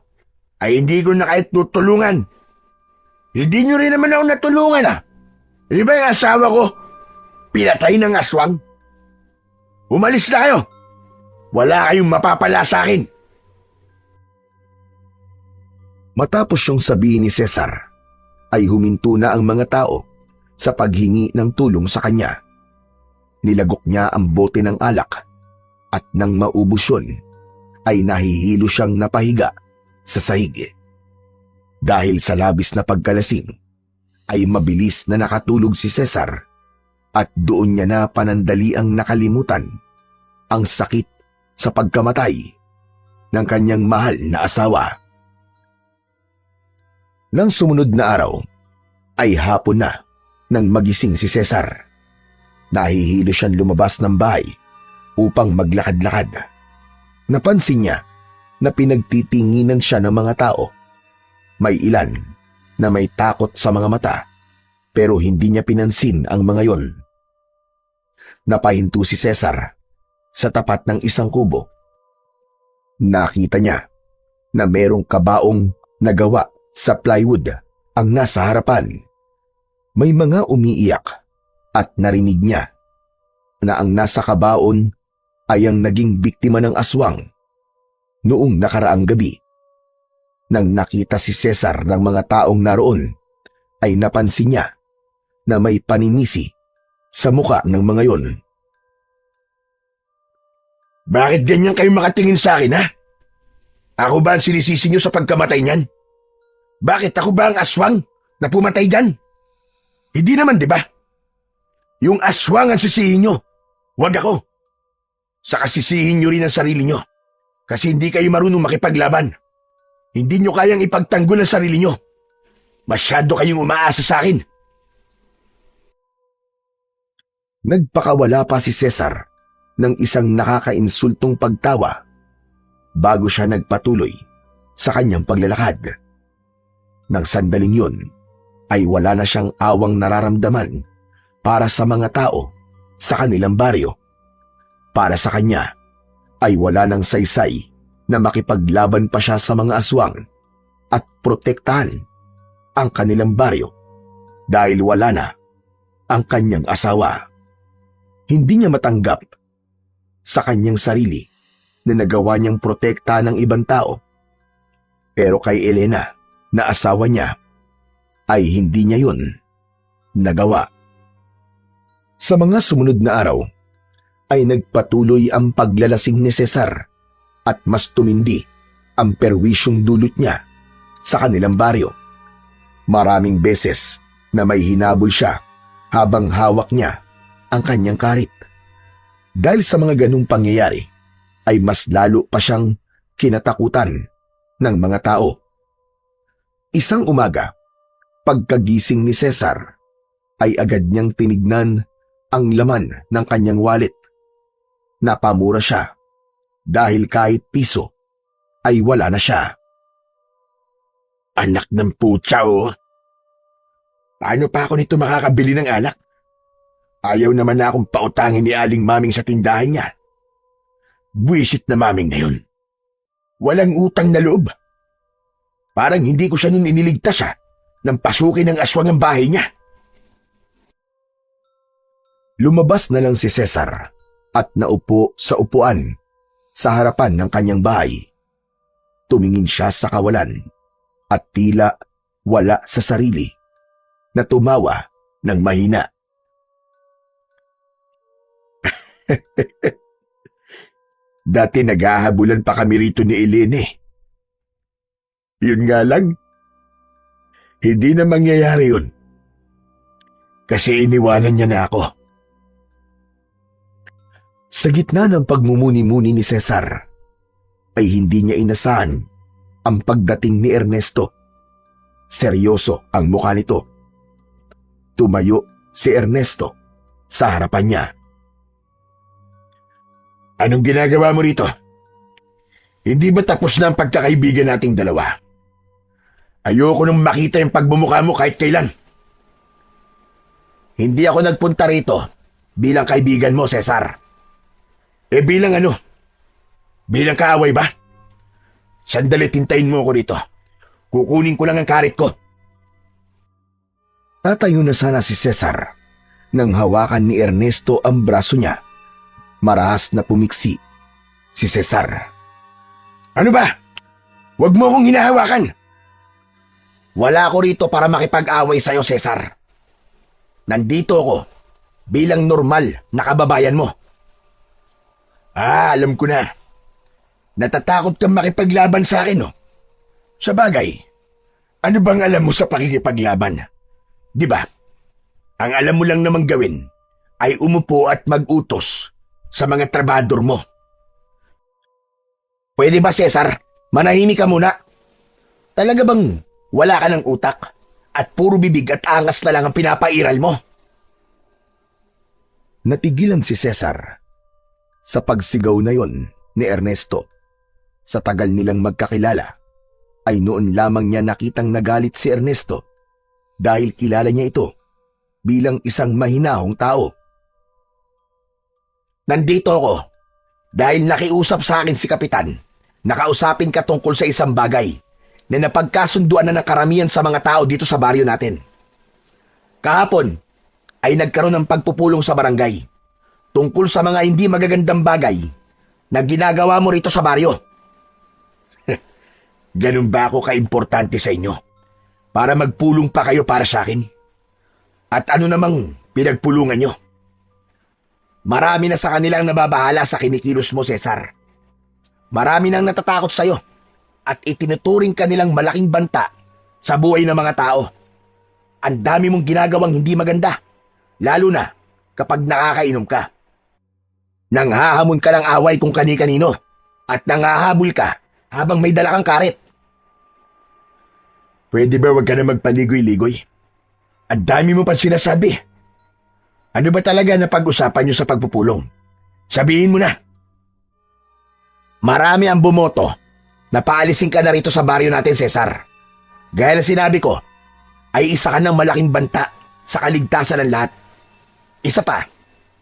ay hindi ko na kahit tutulungan. Hindi nyo rin naman ako natulungan ah. Di ba yung asawa ko, pinatay ng aswang? Umalis na kayo. Wala kayong mapapala sa akin. Matapos yung sabihin ni Cesar, ay huminto na ang mga tao sa paghingi ng tulong sa kanya. Nilagok niya ang bote ng alak at nang maubos yun, ay nahihilo siyang napahiga sa sahig. Dahil sa labis na pagkalasing, ay mabilis na nakatulog si Cesar at doon niya na panandaliang nakalimutan ang sakit sa pagkamatay ng kanyang mahal na asawa. Nang sumunod na araw, ay hapon na nang magising si Cesar. Nahihilo siyang lumabas ng bahay upang maglakad-lakad. Napansin niya na pinagtitinginan siya ng mga tao. May ilan na may takot sa mga mata, pero hindi niya pinansin ang mga yon. Napahinto si Cesar sa tapat ng isang kubo. Nakita niya na merong kabaong nagawa sa plywood ang nasa harapan. May mga umiiyak at narinig niya na ang nasa kabaon ay ang naging biktima ng aswang noong nakaraang gabi. Nang nakita si Cesar ng mga taong naroon, ay napansin niya na may paninisi sa muka ng mga yon. Bakit ganyan kayo makatingin sa akin, ha? Ako ba ang sinisisi nyo sa pagkamatay niyan? Bakit ako ba ang aswang na pumatay dyan? Hindi naman, di ba? Yung aswang ang sisihin nyo, wag ako. Saka sisihin nyo rin ang sarili nyo, kasi hindi kayo marunong makipaglaban. Hindi nyo kayang ipagtanggol ang sarili nyo. Masyado kayong umaasa sa akin. Nagpakawala pa si Cesar ng isang nakakainsultong pagtawa bago siya nagpatuloy sa kanyang paglalakad. Nang sandaling yun ay wala na siyang awang nararamdaman para sa mga tao sa kanilang baryo. Para sa kanya ay wala nang saysay na makipaglaban pa siya sa mga aswang at protektahan ang kanilang baryo dahil wala na ang kanyang asawa. Hindi niya matanggap sa kanyang sarili na nagawa niyang protekta ng ibang tao. Pero kay Elena na asawa niya ay hindi niya yun nagawa. Sa mga sumunod na araw ay nagpatuloy ang paglalasing ni Cesar at mas tumindi ang perwisyong dulot niya sa kanilang baryo. Maraming beses na may hinabol siya habang hawak niya ang kanyang karit. Dahil sa mga ganung pangyayari ay mas lalo pa siyang kinatakutan ng mga tao. Isang umaga, pagkagising ni Cesar ay agad niyang tinignan ang laman ng kanyang wallet. Napamura siya dahil kahit piso ay wala na siya. Anak ng putya, oh. Paano pa ako nito makakabili ng alak? Ayaw naman na akong pautangin ni Aling Maming sa tindahan niya. Buwisit na Maming na yun. Walang utang na loob. Parang hindi ko siya nun iniligtas nang pasukin ng aswang ang bahay niya. Lumabas na lang si Cesar at naupo sa upuan sa harapan ng kanyang bahay. Tumingin siya sa kawalan at tila wala sa sarili na tumawa ng mahina. Dati naghahabulan pa kami rito ni Elene. Yun nga lang, hindi na mangyayari yun. Kasi iniwanan niya na ako. Sa gitna ng pagmumuni-muni ni Cesar, ay hindi niya inasahan ang pagdating ni Ernesto. Seryoso ang mukha nito. Tumayo si Ernesto sa harapan niya. Anong ginagawa mo rito? Hindi ba tapos na ang pagkakaibigan nating dalawa? Ayoko nang makita yung pagbumukha mo kahit kailan. Hindi ako nagpunta rito bilang kaibigan mo, Cesar. Bilang ano? Bilang kaaway ba? Sandali, tintayin mo ako rito. Kukunin ko lang ang karit ko. Tatayo na sana si Cesar nang hawakan ni Ernesto ang braso niya. Marahas na pumiksi si Cesar. Ano ba? Huwag mo akong hinahawakan. Wala ako rito para makipag-away sa'yo, Cesar. Nandito ako bilang normal na kababayan mo. Alam ko na. Natatakot kang makipaglaban sa akin, no? Sa bagay, ano bang alam mo sa pakikipaglaban? Di ba? Ang alam mo lang namang gawin ay umupo at mag-utos sa mga trabador mo. Pwede ba, Cesar? Manahimik ka muna. Talaga bang wala ka ng utak at puro bibig at angas na lang ang pinapairal mo? Natigilan si Cesar sa pagsigaw na yon ni Ernesto. Sa tagal nilang magkakilala, ay noon lamang niya nakitang nagalit si Ernesto dahil kilala niya ito bilang isang mahinahong tao. Nandito ako dahil nakiusap sa akin si Kapitan. Nakausapin ka tungkol sa isang bagay na napagkasunduan na ng karamihan sa mga tao dito sa baryo natin. Kahapon ay nagkaroon ng pagpupulong sa barangay tungkol sa mga hindi magagandang bagay na ginagawa mo rito sa baryo. Ganun ba ako kaimportante sa inyo? Para magpulong pa kayo para sa akin? At ano namang pinagpulungan nyo? Marami na sa kanilang nababahala sa kinikilos mo, Cesar. Marami nang natatakot sa'yo at itinuturing ka nilang malaking banta sa buhay ng mga tao. Ang dami mong ginagawang hindi maganda, lalo na kapag nakakainom ka. Nanghahamon ka ng away kung kani-kanino at nanghahabol ka habang may dala kang karet. Pwede ba wag ka na magpaligoy-ligoy? Ang dami mo pa sinasabi. Ano ba talaga na pag-usapan nyo sa pagpupulong? Sabihin mo na. Marami ang bumoto na paalisin ka na rito sa baryo natin, Cesar. Gaya na sinabi ko, ay isa ka ng malaking banta sa kaligtasan ng lahat. Isa pa,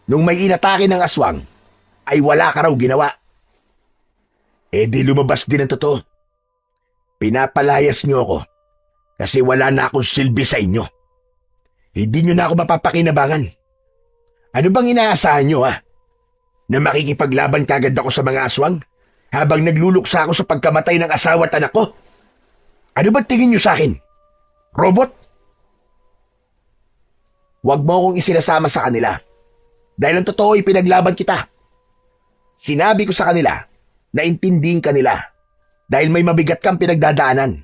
nung may inatake ng aswang, ay wala ka raw ginawa. Eh di lumabas din ang totoo. Pinapalayas niyo ako kasi wala na akong silbi sa inyo. Hindi niyo na ako mapapakinabangan. Ano bang inaasahan niyo, ha? Na makikipaglaban kagad ako sa mga aswang habang nagluluksa ako sa pagkamatay ng asawa at anak ko? Ano ba tingin niyo sa akin? Robot? Huwag mo akong isinasama sa kanila. Dahil ang totoo ay pinaglaban kita. Sinabi ko sa kanila na intindihin ka nila dahil may mabigat kang pinagdadaanan.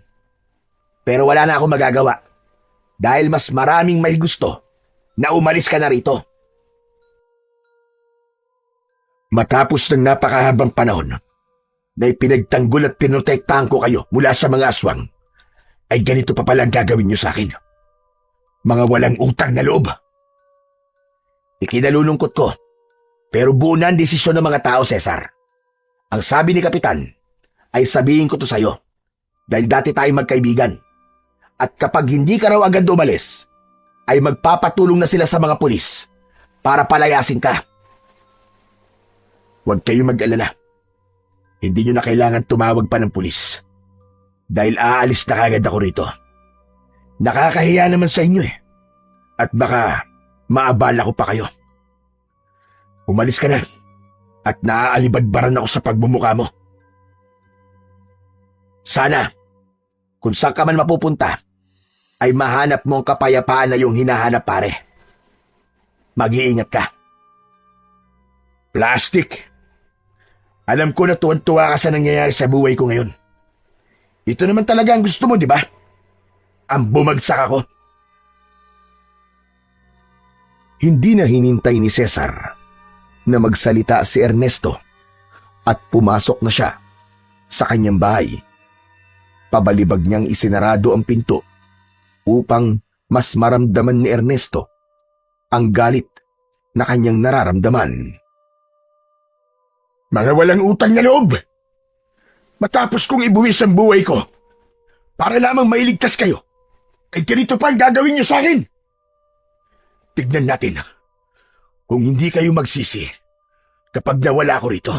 Pero wala na akong magagawa dahil mas maraming may gusto na umalis ka na rito. Matapos ng napakahabang panahon na ipinagtanggol at pinotektahan ko kayo mula sa mga aswang, ay ganito pa pala ang gagawin niyo sa akin. Mga walang utang na loob. Ikinalulungkot ko, pero buo na ang desisyon ng mga tao, Cesar. Ang sabi ni Kapitan ay sabihin ko to sa'yo dahil dati tayong magkaibigan. At kapag hindi ka raw agad umalis, ay magpapatulong na sila sa mga pulis para palayasin ka. Huwag kayong mag-alala. Hindi niyo na kailangan tumawag pa ng pulis. Dahil aalis na kagad ako rito. Nakakahiya naman sa inyo eh. At baka maabala ko pa kayo. Umalis ka na. At naaalibadbaran ako sa pagmumukha mo. Sana, kung saan ka man mapupunta, ay mahanap mo ang kapayapaan na yung hinahanap, pare. Mag-iingat ka. Plastic. Alam ko na tuwan-tuwa ka sa nangyayari sa buhay ko ngayon. Ito naman talaga ang gusto mo, di ba? Ang bumagsak ako. Hindi na hinintay ni Cesar na magsalita si Ernesto at pumasok na siya sa kanyang bahay. Pabalibag niyang isinarado ang pinto upang mas maramdaman ni Ernesto ang galit na kanyang nararamdaman. Mga walang utang na loob! Matapos kong ibuwis ang buhay ko para lamang mailigtas kayo, ay ganito pa ang gagawin niyo sa akin. Tignan natin kung hindi kayo magsisi kapag nawala ko rito.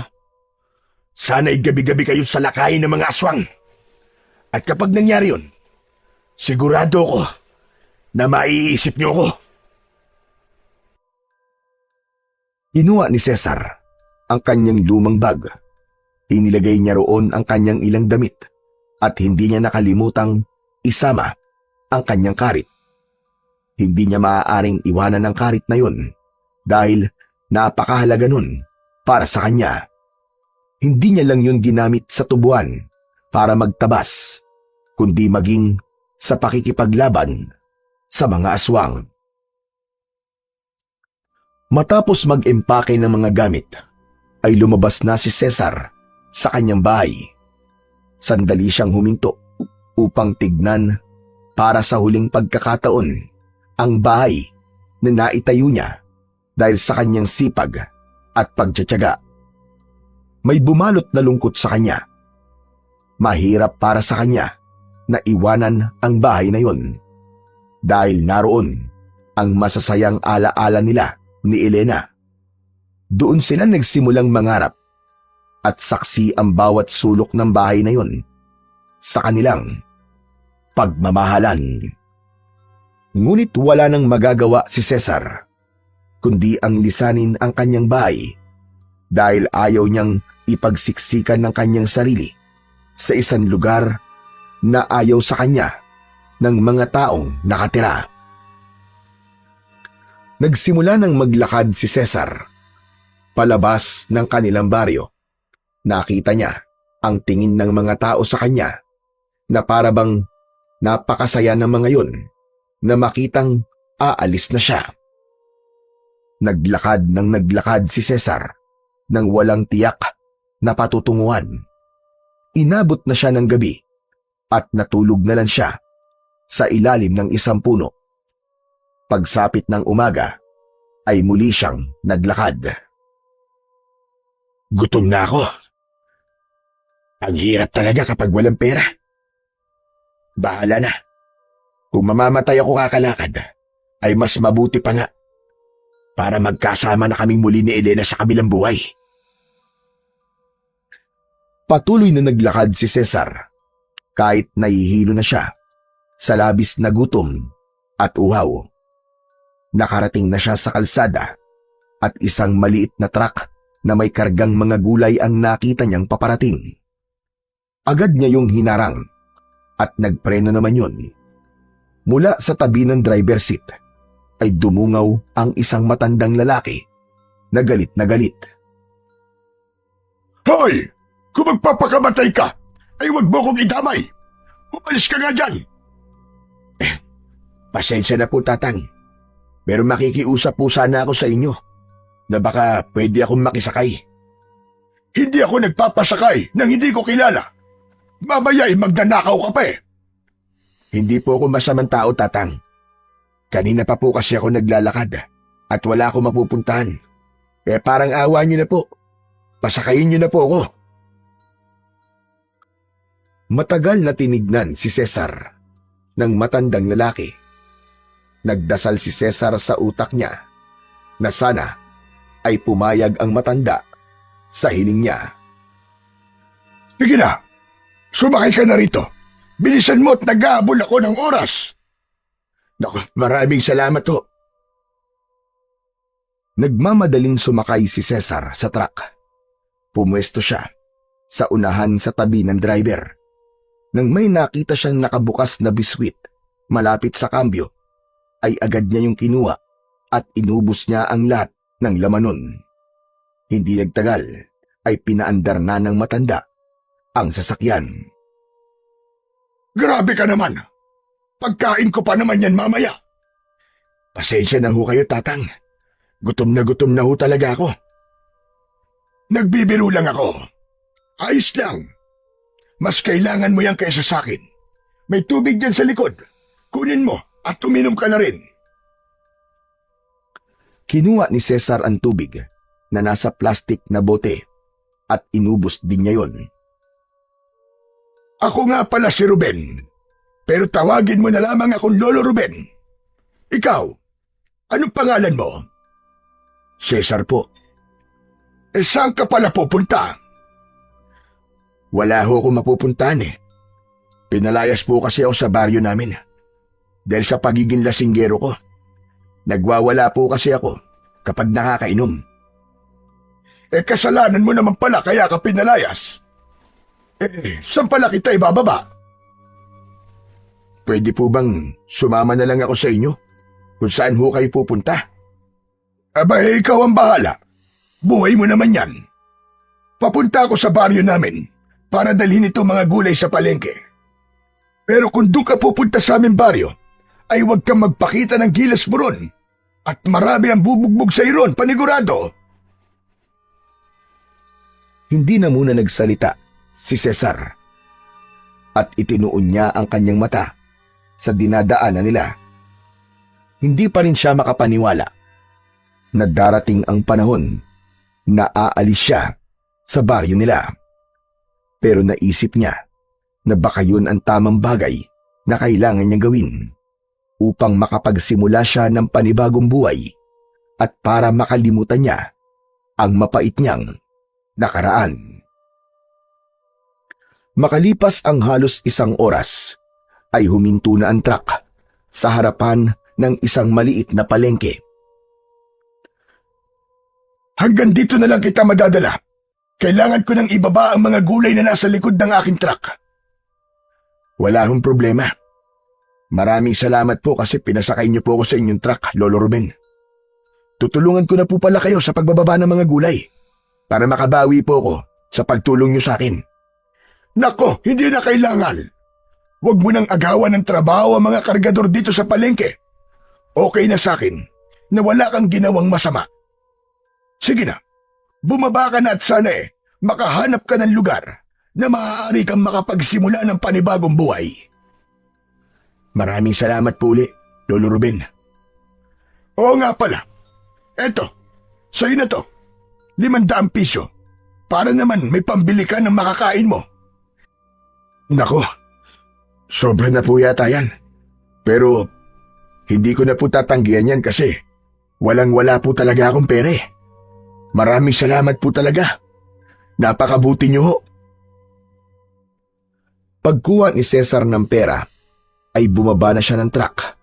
Sana'y gabi-gabi kayong salakayin ng mga aswang. At kapag nangyari yun, sigurado ko na maiisip niyo ko. Kinuha ni Cesar ang kanyang lumang bag. Inilagay niya roon ang kanyang ilang damit at hindi niya nakalimutang isama ang kanyang karit. Hindi niya maaaring iwanan ang karit na yun dahil napakahalaga nun para sa kanya. Hindi niya lang yun ginamit sa tubuan para magtabas, kundi maging sa pakikipaglaban sa mga aswang. Matapos mag-empake ng mga gamit, ay lumabas na si Cesar sa kanyang bahay. Sandali siyang huminto upang tignan para sa huling pagkakataon ang bahay na naitayo niya dahil sa kanyang sipag at pagtsatsaga. May bumalot na lungkot sa kanya. Mahirap para sa kanya na iwanan ang bahay na yun dahil naroon ang masasayang alaala nila ni Elena. Doon sila nagsimulang mangarap at saksi ang bawat sulok ng bahay na yun sa kanilang pagmamahalan. Ngunit wala nang magagawa si Cesar kundi ang lisanin ang kanyang bahay dahil ayaw niyang ipagsiksikan ng kanyang sarili sa isang lugar na ayaw sa kanya ng mga taong nakatira. Nagsimula nang maglakad si Cesar palabas ng kanilang baryo. Nakita niya ang tingin ng mga tao sa kanya na parabang napakasaya ng mga yun na makitang aalis na siya. Naglakad ng naglakad si Cesar nang walang tiyak na patutunguhan. Inabot na siya ng gabi at natulog na lang siya sa ilalim ng isang puno. Pagsapit ng umaga ay muli siyang naglakad. Gutom na ako. Ang hirap talaga kapag walang pera. Bahala na. Kung mamamatay ako kakalakad, ay mas mabuti pa nga para magkasama na kaming muli ni Elena sa kabilang buhay. Patuloy na naglakad si Cesar kahit nahihilo na siya sa labis na gutom at uhaw. Nakarating na siya sa kalsada at isang maliit na truck na may kargang mga gulay ang nakita niyang paparating. Agad niya yung hinarang at nagpreno naman yun. Mula sa tabi ng driver seat ay dumungaw ang isang matandang lalaki na galit na galit. Hoy! Kung magpapakamatay ka, ay wag mo kong idamay. Umalis ka nga dyan. Pasensya na po, Tatang. Pero makikiusap po sana ako sa inyo na baka pwede akong makisakay. Hindi ako nagpapasakay nang hindi ko kilala. Mamaya ay magnanakaw ka pa eh. Hindi po ako masamang tao, Tatang. Kanina pa po kasi ako naglalakad at wala akong mapupuntahan. Kaya parang awa niyo na po. Pasakayin niyo na po ako. Matagal na tinignan si Cesar ng matandang lalaki. Nagdasal si Cesar sa utak niya na sana ay pumayag ang matanda sa hiling niya. Sige na, sumakay ka na rito. Bilisan mo at nag-aabol ako ng oras. Naku, maraming salamat ho. Nagmamadaling sumakay si Cesar sa truck. Pumwesto siya sa unahan sa tabi ng driver. Nang may nakita siyang nakabukas na biskwit malapit sa kambyo, ay agad niya yung kinuha at inubos niya ang lahat ng laman nun. Hindi nagtagal ay pinaandar na ng matanda ang sasakyan. Grabe ka naman. Pagkain ko pa naman yan mamaya. Pasensya na ho kayo, Tatang. Gutom na ho talaga ako. Nagbibiro lang ako. Ayos lang. Mas kailangan mo yan kaysa sa akin. May tubig dyan sa likod. Kunin mo at uminom ka na rin. Kinuha ni Cesar ang tubig na nasa plastic na bote at inubos din niya yon. Ako nga pala si Ruben. Pero tawagin mo na lamang akong Lolo Ruben. Ikaw, anong pangalan mo? Cesar po. Saan ka pala pupunta? Wala ho akong mapupuntahan eh. Pinalayas po kasi ako sa baryo namin. Dahil sa pagiging lasinggero ko. Nagwawala po kasi ako kapag nakakainom. Kasalanan mo naman pala kaya ka pinalayas. Saan pala kita ibababa? Pwede po bang sumama na lang ako sa inyo? Kung saan ho kayo pupunta? Aba, ikaw ang bahala. Buhay mo naman yan. Papunta ako sa baryo namin para dalhin ito mga gulay sa palengke. Pero kung doon ka pupunta sa aming baryo, ay huwag kang magpakita ng gilas mo ron. At marami ang bubugbog sa iron, panigurado. Hindi na muna nagsalita si Cesar at itinuon niya ang kanyang mata sa dinadaanan nila. Hindi pa rin siya makapaniwala na darating ang panahon na aalis siya sa baryo nila. Pero naisip niya na baka yun ang tamang bagay na kailangan niyang gawin upang makapagsimula siya ng panibagong buhay at para makalimutan niya ang mapait niyang nakaraan. Makalipas ang halos isang oras, ay huminto na ang truck sa harapan ng isang maliit na palengke. Hanggang dito na lang kita madadala. Kailangan ko nang ibaba ang mga gulay na nasa likod ng aking truck. Wala hong problema. Maraming salamat po kasi pinasakay niyo po ako sa inyong truck, Lolo Ruben. Tutulungan ko na po pala kayo sa pagbababa ng mga gulay para makabawi po ako sa pagtulong niyo sa akin. Nako, hindi na kailangan. Huwag mo nang agawan ng trabaho ang mga kargador dito sa palengke. Okay na sa akin na wala kang ginawang masama. Sige na, bumaba ka na at sana makahanap ka ng lugar na maaari kang makapagsimula ng panibagong buhay. Maraming salamat po uli, Lolo Ruben. Oo nga pala. Eto, sa'yo na to. 500 piso. para naman may pambili ka ng makakain mo. Nako, sobra na po yata yan. Pero hindi ko na po tatanggihan yan kasi walang-wala po talaga akong pere. Maraming salamat po talaga. Napakabuti niyo ho. Pagkuha ni Cesar ng pera, ay bumaba na siya ng truck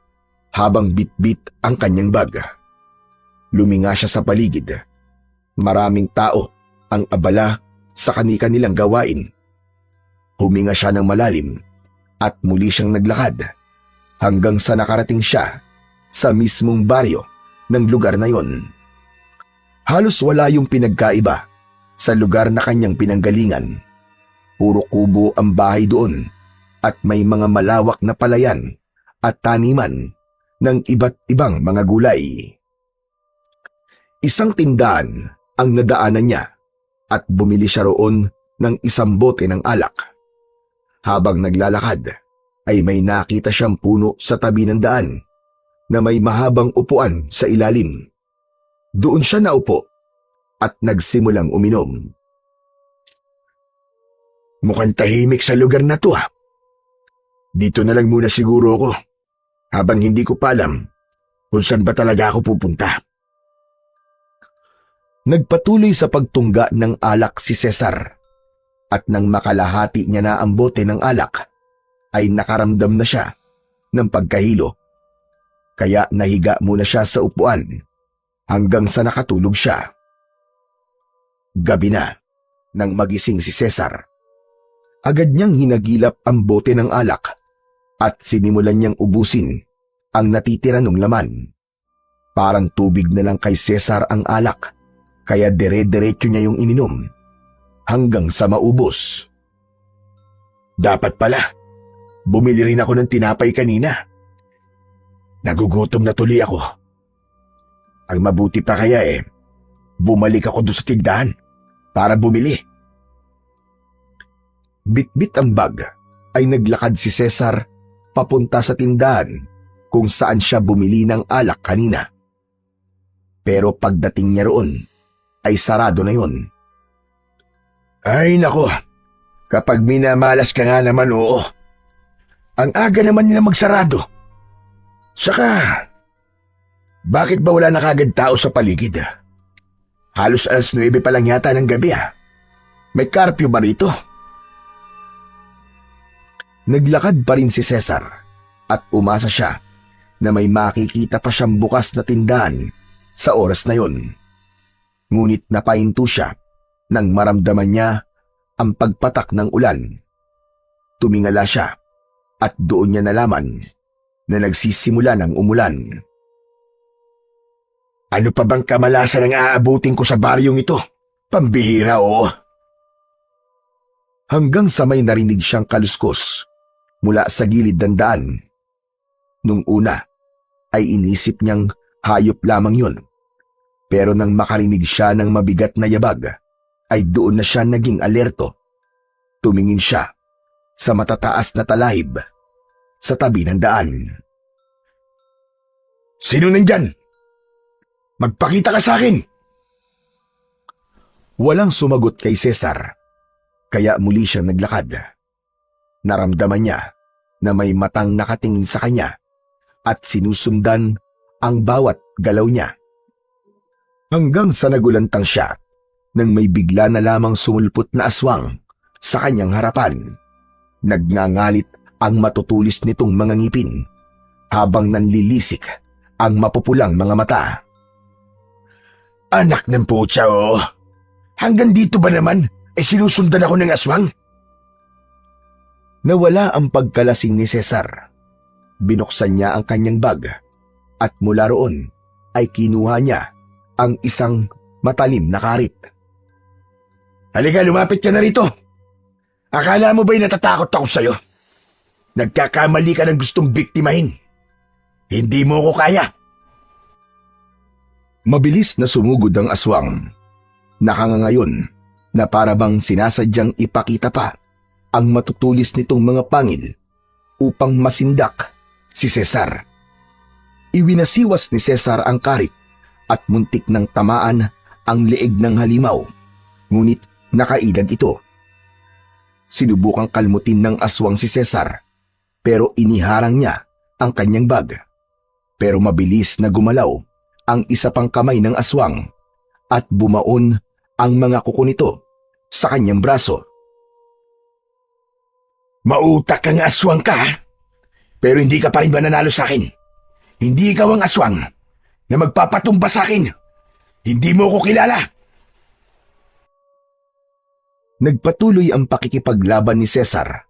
habang bit-bit ang kanyang bag. Luminga siya sa paligid. Maraming tao ang abala sa kani-kanilang gawain. Huminga siya ng malalim at muli siyang naglakad hanggang sa nakarating siya sa mismong baryo ng lugar na yon. Halos wala yung pinagkaiba sa lugar na kanyang pinanggalingan. Puro kubo ang bahay doon at may mga malawak na palayan at taniman ng iba't ibang mga gulay. Isang tindahan ang nadaanan niya at bumili siya roon ng isang bote ng alak. Habang naglalakad ay may nakita siyang puno sa tabi ng daan na may mahabang upuan sa ilalim. Doon siya naupo at nagsimulang uminom. Mukhang tahimik sa lugar na to, ha? Dito na lang muna siguro ako habang hindi ko pa alam kung saan ba talaga ako pupunta. Nagpatuloy sa pagtungga ng alak si Cesar at nang makalahati niya na ang bote ng alak ay nakaramdam na siya ng pagkahilo. Kaya nahiga muna siya sa upuan hanggang sa nakatulog siya. Gabi na nang magising si Cesar. Agad niyang hinagilap ang bote ng alak at sinimulan niyang ubusin ang natitira ng laman. Parang tubig na lang kay Cesar ang alak, kaya dire-diretso niya yung ininom hanggang sa maubos. Dapat pala, bumili rin ako ng tinapay kanina. Nagugutom na tuloy ako. Ang mabuti pa kaya bumalik ako doon sa tindahan para bumili. Bit-bit ang bag ay naglakad si Cesar papunta sa tindahan kung saan siya bumili ng alak kanina. Pero pagdating niya roon ay sarado na yon. Ay nako, kapag minamalas ka nga naman, oo. Ang aga naman nila magsarado. Saka, bakit ba wala na kagad tao sa paligid? Halos 9:00 pa lang yata ng gabi, ha? May curfew ba rito? Naglakad pa rin si Cesar at umasa siya na may makikita pa siyang bukas na tindahan sa oras na yon. Ngunit napahinto siya nang maramdaman niya ang pagpatak ng ulan. Tumingala siya at doon niya nalaman na nagsisimula ng umulan. Ano pa bang kamalasan ang aabutin ko sa baryong ito? Pambihira, oo. Hanggang sa may narinig siyang kaluskos mula sa gilid ng daan. Nung una ay inisip niyang hayop lamang yun. Pero nang makarinig siya ng mabigat na yabag, ay doon na siya naging alerto. Tumingin siya sa matataas na talahib sa tabi ng daan. Sino nandyan? Magpakita ka sa akin! Walang sumagot kay Cesar, kaya muli siyang naglakad. Naramdaman niya na may matang nakatingin sa kanya at sinusundan ang bawat galaw niya. Hanggang sa nagulantang siya nang may bigla na lamang sumulpot na aswang sa kanyang harapan. Nagngangalit ang matutulis nitong mga ngipin habang nanlilisik ang mapupulang mga mata. Anak ng putya, oo. Hanggang dito ba naman sinusundan ako ng aswang? Nawala ang pagkalasing ni Cesar. Binuksan niya ang kanyang bag at mula roon ay kinuha niya ang isang matalim na karit. Halika, lumapit ka na rito. Akala mo ba'y natatakot ako sa'yo? Nagkakamali ka ng gustong biktimahin. Hindi mo ko kaya. Mabilis na sumugod ang aswang. Nakangangayon na parabang sinasadyang ipakita pa ang matutulis nitong mga pangil upang masindak si Cesar. Iwinasiwas ni Cesar ang karit at muntik ng tamaan ang leeg ng halimaw. Ngunit nakailad ito. Sinubukang kalmutin ng aswang si Cesar, pero iniharang niya ang kanyang bag. Pero mabilis na gumalaw ang isa pang kamay ng aswang at bumaon ang mga kuko nito sa kanyang braso. Mautak kang aswang ka, ha? Pero hindi ka pa rin mananalo sa akin. Hindi ikaw ang aswang na magpapatumba sa akin. Hindi mo ko kilala. Nagpatuloy ang pakikipaglaban ni Cesar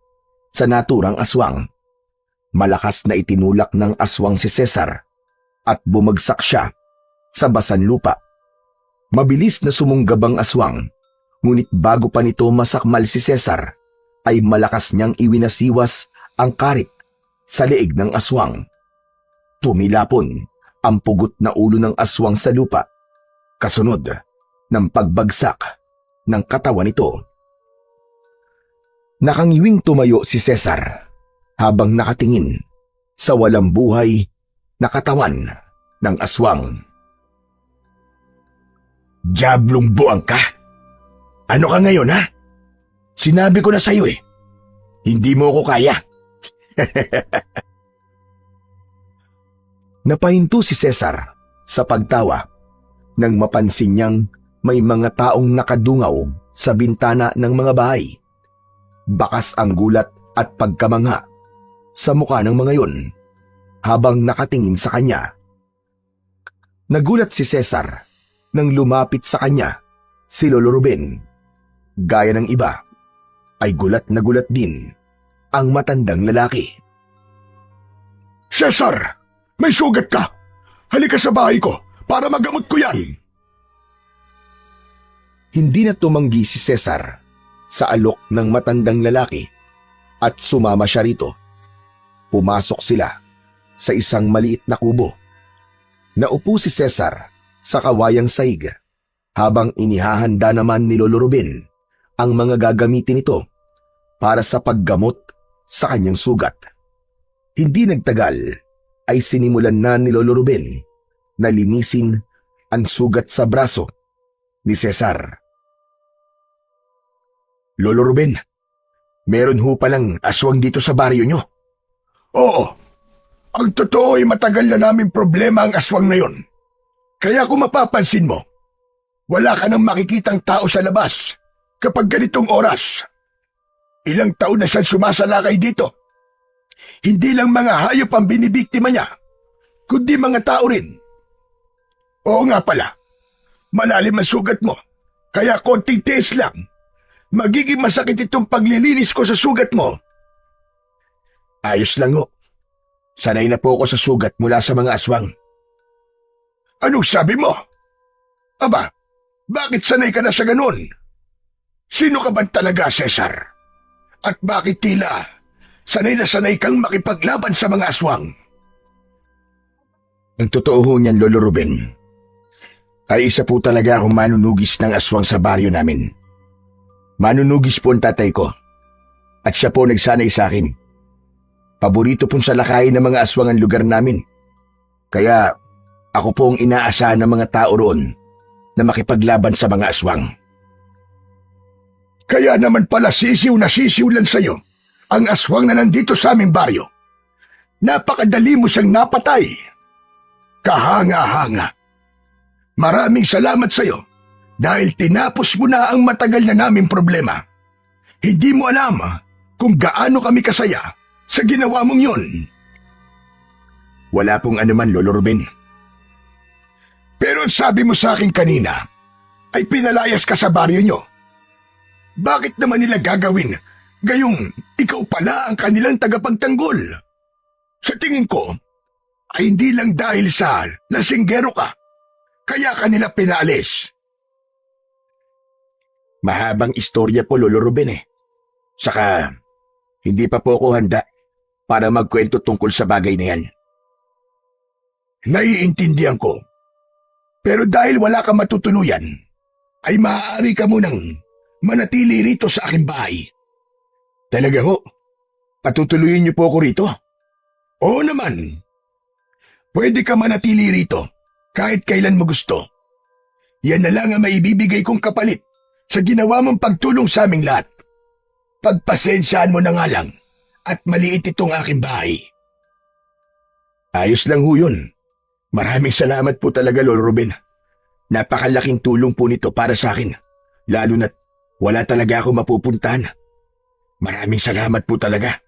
sa naturang aswang. Malakas na itinulak ng aswang si Cesar at bumagsak siya sa basan lupa. Mabilis na sumunggab ang aswang, ngunit bago pa nito masakmal si Cesar, ay malakas niyang iwinasiwas ang karit sa leeg ng aswang. Tumilapon ang pugot na ulo ng aswang sa lupa, kasunod ng pagbagsak ng katawan nito. Nakangiwing tumayo si Cesar habang nakatingin sa walang buhay na katawan ng aswang. Diablong buang ka. Ano ka ngayon, ha? Sinabi ko na sa'yo eh. Hindi mo ko kaya. Napahinto si Cesar sa pagtawa nang mapansin niyang may mga taong nakadungaw sa bintana ng mga bahay. Bakas ang gulat at pagkamangha sa mukha ng mga yon habang nakatingin sa kanya. Nagulat si Cesar nang lumapit sa kanya si Lolo Ruben. Gaya ng iba, ay gulat na gulat din ang matandang lalaki. Cesar, may sugat ka. Halika sa bahay ko para magamot ko yan. Hindi na tumanggi si Cesar sa alok ng matandang lalaki at sumama siya rito. Pumasok sila sa isang maliit na kubo. Naupo si Cesar sa kawayang saig habang inihahanda naman ni Lolo Ruben ang mga gagamitin nito para sa paggamot sa kanyang sugat. Hindi nagtagal ay sinimulan na ni Lolo Ruben na linisin ang sugat sa braso ni Cesar. Lolo Ruben, meron ho palang aswang dito sa baryo nyo. Oo, ang totoo ay matagal na naming problema ang aswang na yon. Kaya kung mapapansin mo, wala ka nang makikitang tao sa labas kapag ganitong oras. Ilang taon na siyang sumasalakay dito. Hindi lang mga hayop ang binibiktima niya, kundi mga tao rin. Oo nga pala, malalim ang sugat mo, kaya konting tiis lang. Magiging masakit itong paglilinis ko sa sugat mo. Ayos lang ho. Sanay na po ako sa sugat mula sa mga aswang. Anong sabi mo? Aba, bakit sanay ka na sa ganun? Sino ka ba talaga, Cesar? At bakit tila sanay na sanay kang makipaglaban sa mga aswang? Ang totoo ho niyan, Lolo Ruben, ay isa po talaga akong manunugis ng aswang sa baryo namin. Manunugis po ang tatay ko, at siya po nagsanay sa akin. Paborito pong salakayin ng mga aswang ang lugar namin. Kaya ako po ang inaasahan ng mga tao roon na makipaglaban sa mga aswang. Kaya naman pala sisiw na sisiw lang sa'yo ang aswang na nandito sa aming baryo. Napakadali mo siyang napatay. Kahanga-hanga. Maraming salamat sa'yo dahil tinapos mo na ang matagal na naming problema. Hindi mo alam kung gaano kami kasaya sa ginawa mong yun. Wala pong anuman, Lolo Ruben. Pero ang sabi mo sa akin kanina ay pinalayas ka sa baryo nyo. Bakit naman nila gagawin gayong ikaw pala ang kanilang tagapagtanggol? Sa tingin ko ay hindi lang dahil sa lasinggero ka, kaya kanila pinaalis. Mahabang istorya po, Lolo Ruben eh. Saka, hindi pa po ako handa para magkwento tungkol sa bagay na yan. Naiintindihan ko. Pero dahil wala ka matutuluyan, ay maaari ka munang manatili rito sa aking bahay. Talaga ho? Patutuloyin niyo po ako rito? Oo naman. Pwede ka manatili rito kahit kailan mo gusto. Yan na lang ang maibibigay kong kapalit sa ginawa mong pagtulong sa aming lahat. Pagpasensyaan mo na nga lang at maliit itong aking bahay. Ayos lang ho yun. Maraming salamat po talaga, Lolo Ruben. Napakalaking tulong po nito para sa akin. Lalo na't wala talaga ako mapupuntahan. Maraming salamat po talaga.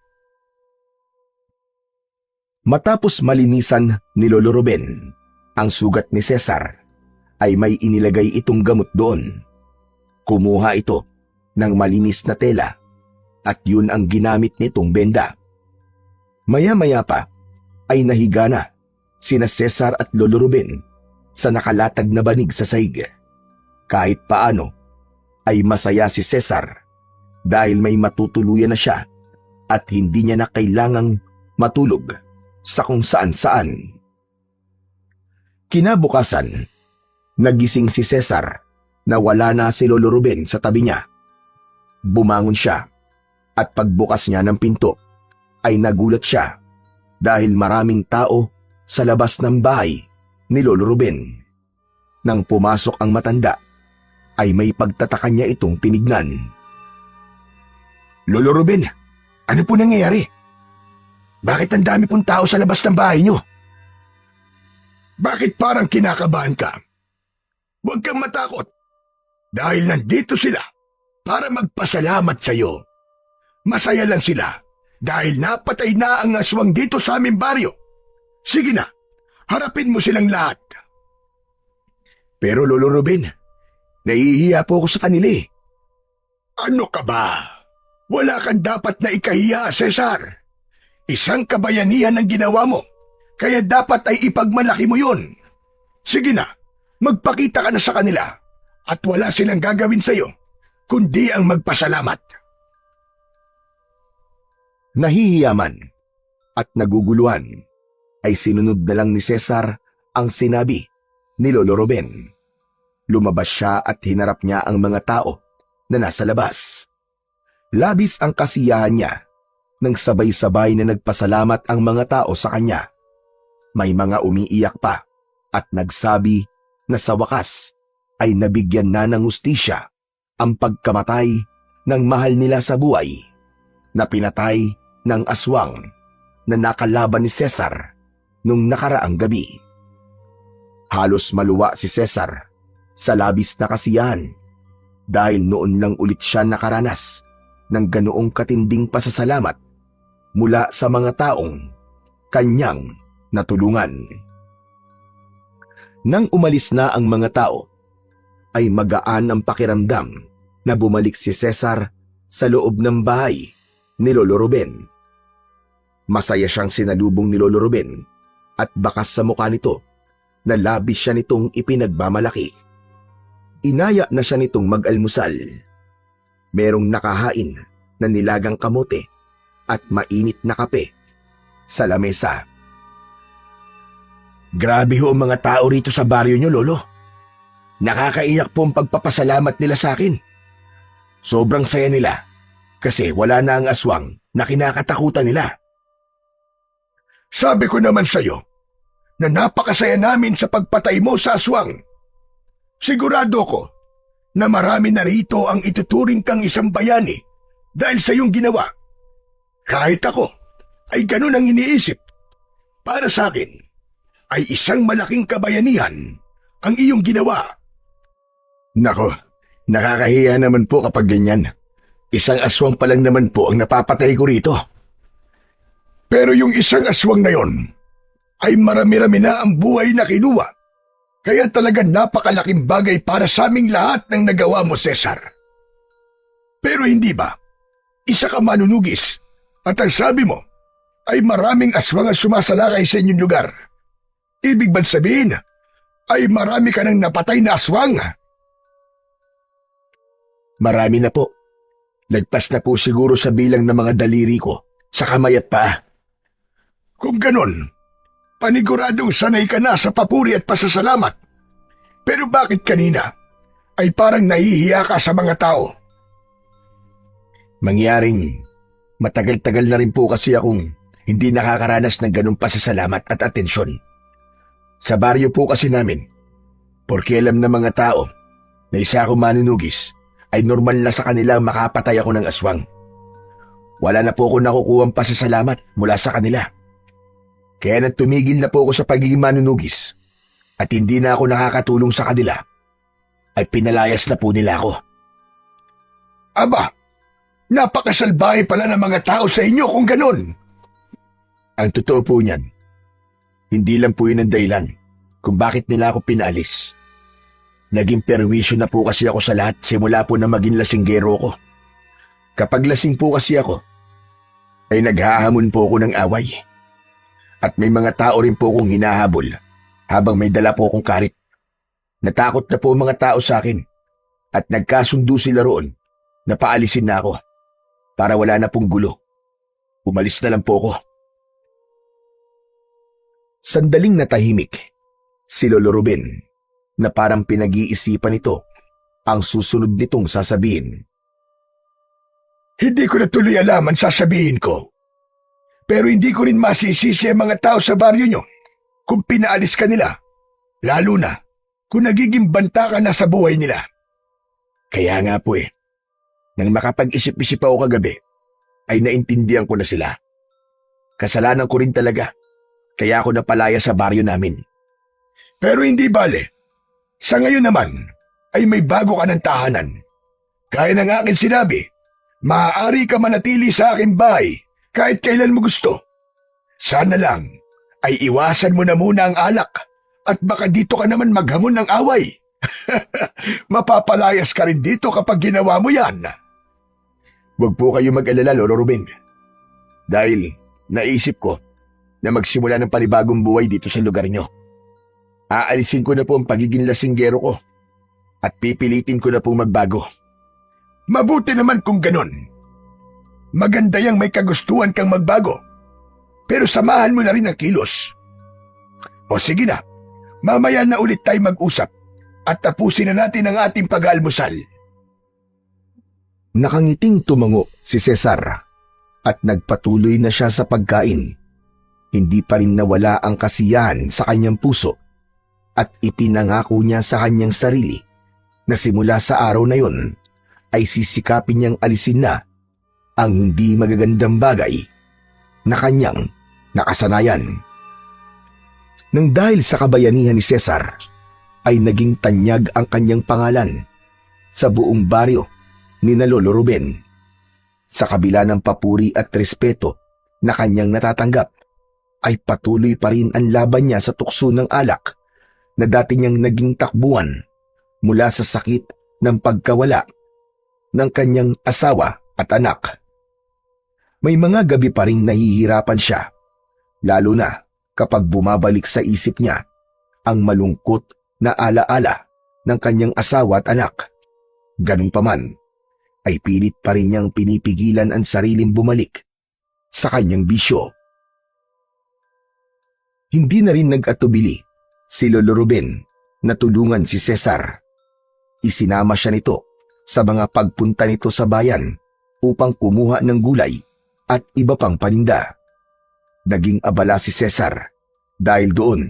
Matapos malinisan ni Lolo Ruben ang sugat ni Cesar, ay may inilagay itong gamot doon. Kumuha ito ng malinis na tela at yun ang ginamit nitong benda. Maya-maya pa ay nahiga na sina Cesar at Lolo Ruben sa nakalatag na banig sa sahig. Kahit paano ay masaya si Cesar dahil may matutuluyan na siya at hindi niya na kailangang matulog sa kung saan-saan. Kinabukasan, nagising si Cesar na wala na si Lolo Ruben sa tabi niya. Bumangon siya at pagbukas niya ng pinto ay nagulat siya dahil maraming tao sa labas ng bahay ni Lolo Ruben. Nang pumasok ang matanda, ay may pagtataka niya itong tinignan. Lolo Ruben, ano po nangyayari? Bakit ang dami pong tao sa labas ng bahay niyo? Bakit parang kinakabahan ka? Huwag kang matakot. Dahil nandito sila para magpasalamat sa iyo. Masaya lang sila dahil napatay na ang aswang dito sa aming baryo. Sige na, harapin mo silang lahat. Pero Lolo Ruben, nahihiya po ako sa kanila eh. Ano ka ba? Wala kang dapat na ikahiya, Cesar. Isang kabayanihan ang ginawa mo, kaya dapat ay ipagmalaki mo yun. Sige na, magpakita ka na sa kanila at wala silang gagawin sa iyo, kundi ang magpasalamat. Nahihiyaman at naguguluhan ay sinunod na lang ni Cesar ang sinabi ni Lolo Ruben. Lumabas siya at hinarap niya ang mga tao na nasa labas. Labis ang kasiyahan niya nang sabay-sabay na nagpasalamat ang mga tao sa kanya. May mga umiiyak pa at nagsabi na sa wakas ay nabigyan na ng hustisya ang pagkamatay ng mahal nila sa buhay na pinatay ng aswang na nakalaban ni Cesar nung nakaraang gabi. Halos maluwa si Cesar sa labis na kasiyahan dahil noon lang ulit siya nakaranas ng ganoong katinding pasasalamat mula sa mga taong kanyang natulungan. Nang umalis na ang mga tao, ay magaan ang pakiramdam na bumalik si Cesar sa loob ng bahay ni Lolo Ruben. Masaya siyang sinalubong ni Lolo Ruben at bakas sa mukha nito na labis siya nitong ipinagmamalaki. Inaya na siya nitong mag-almusal. Merong nakahain na nilagang kamote at mainit na kape sa lamesa. Grabe ho ang mga tao rito sa baryo niyo, Lolo. Nakakaiyak po ang pagpapasalamat nila sa akin. Sobrang saya nila kasi wala na ang aswang na kinakatakutan nila. Sabi ko naman sa iyo na napakasaya namin sa pagpatay mo sa aswang. Sigurado ko na marami na rito ang ituturing kang isang bayani dahil sa iyong ginawa. Kahit ako ay ganun ang iniisip. Para sa akin ay isang malaking kabayanihan ang iyong ginawa. Nako, nakakahiya naman po kapag ganyan. Isang aswang pa lang naman po ang napapatay ko rito. Pero yung isang aswang na yon ay marami-rami na ang buhay na kinuha. Kaya talaga napakalaking bagay para sa aming lahat ng nagawa mo, Cesar. Pero hindi ba? Isa ka manunugis at ang sabi mo ay maraming aswang ang sumasalakay sa inyong lugar. Ibig bang sabihin ay marami ka nang napatay na aswang? Marami na po. Lagpas na po siguro sa bilang ng mga daliri ko sa kamay at paa. Kung ganon, paniguradong sanay ka na sa papuri at pasasalamat. Pero bakit kanina ay parang nahihiya ka sa mga tao? Mangyaring matagal-tagal na rin po kasi akong hindi nakakaranas ng ganong pasasalamat at atensyon. Sa baryo po kasi namin, porque alam ng mga tao na isa akong manunugis ay normal na sa kanila ang makapatay ako ng aswang. Wala na po ako nakukuhang pasasalamat mula sa kanila. Kaya nang tumigil na po ako sa pagiging manunugis at hindi na ako nakakatulong sa kanila, ay pinalayas na po nila ako. Aba, napakasalbahe pala ng mga tao sa inyo kung ganon. Ang totoo po niyan, hindi lang po yun ang dahilan kung bakit nila ako pinaalis. Naging perwisyo na po kasi ako sa lahat simula po na maging lasinggero ko. Kapag lasing po kasi ako, ay naghahamon po ako ng away. At may mga tao rin po akong hinahabol habang may dala po akong karit. Natakot na po ang mga tao sa akin at nagkasundo sila roon na paalisin na ako para wala na pong gulo. Umalis na lang po ako. Sandaling natahimik si Lolo Ruben na parang pinag-iisipan nito ang susunod nitong sasabihin. Hindi ko na tuloy alam ang sasabihin ko. Pero hindi ko rin masisisi ang mga tao sa baryo nyo kung pinaalis ka nila. Lalo na kung nagiging banta ka na sa buhay nila. Kaya nga po nang makapag-isip-isip ako kagabi, ay naintindihan ko na sila. Kasalanan ko rin talaga, kaya ako napalaya sa baryo namin. Pero hindi bale. Sa ngayon naman, ay may bago ka ng tahanan. Kaya ng akin sinabi, maaari ka manatili sa aking bahay kahit kailan mo gusto. Sana lang ay iwasan mo na muna ang alak at baka dito ka naman maghamon ng away. Mapapalayas ka rin dito kapag ginawa mo yan. Huwag po kayo mag-alala, Lolo Ruben. Dahil naisip ko na magsimula ng panibagong buhay dito sa lugar nyo. Aalisin ko na po ang pagiging lasinggero ko at pipilitin ko na pong magbago. Mabuti naman kung ganon. Maganda yang may kagustuhan kang magbago. Pero samahan mo na rin ang kilos. O sige na, mamaya na ulit tayo mag-usap at tapusin na natin ang ating pag-aalmusal. Nakangiting tumango si Cesar at nagpatuloy na siya sa pagkain. Hindi pa rin nawala ang kasiyahan sa kanyang puso at ipinangako niya sa kanyang sarili na simula sa araw na yon ay sisikapin niyang alisin na ang hindi magagandang bagay na kanyang nakasanayan. Nang dahil sa kabayanihan ni Cesar, ay naging tanyag ang kanyang pangalan sa buong baryo ni na Lolo Ruben. Sa kabila ng papuri at respeto na kanyang natatanggap, ay patuloy pa rin ang laban niya sa tukso ng alak na dati niyang naging takbuhan mula sa sakit ng pagkawala ng kanyang asawa at anak. May mga gabi pa ring nahihirapan siya, lalo na kapag bumabalik sa isip niya ang malungkot na alaala ng kanyang asawa at anak. Ganun pa man, ay pilit pa rin niyang pinipigilan ang sariling bumalik sa kanyang bisyo. Hindi na rin nag-atubili si Lolo Ruben na tulungan si Cesar. Isinama siya nito sa mga pagpunta nito sa bayan upang kumuha ng gulay at iba pang paninda. Naging abala si Cesar dahil doon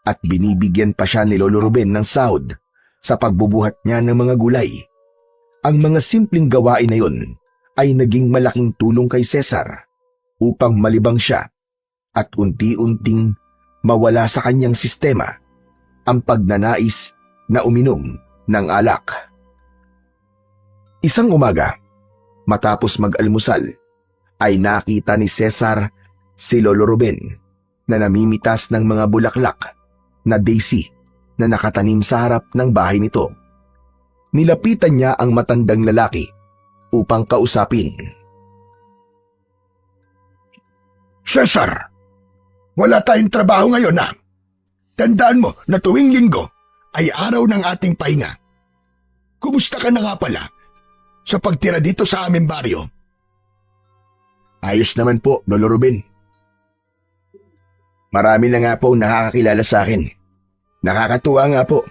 at binibigyan pa siya ni Lolo Ruben ng sahod sa pagbubuhat niya ng mga gulay. Ang mga simpleng gawain na yun ay naging malaking tulong kay Cesar upang malibang siya at unti-unting mawala sa kanyang sistema ang pagnanais na uminom ng alak. Isang umaga, matapos mag-almusal, ay nakita ni Cesar si Lolo Ruben na namimitas ng mga bulaklak na daisy na nakatanim sa harap ng bahay nito. Nilapitan niya ang matandang lalaki upang kausapin. Cesar, wala tayong trabaho ngayon na. Tandaan mo na tuwing linggo ay araw ng ating pahinga. Kumusta ka na nga pala sa pagtira dito sa aming baryo? Ayos naman po, Lolo Ruben. Marami na nga po nakakakilala sa akin. Nakakatuwa nga po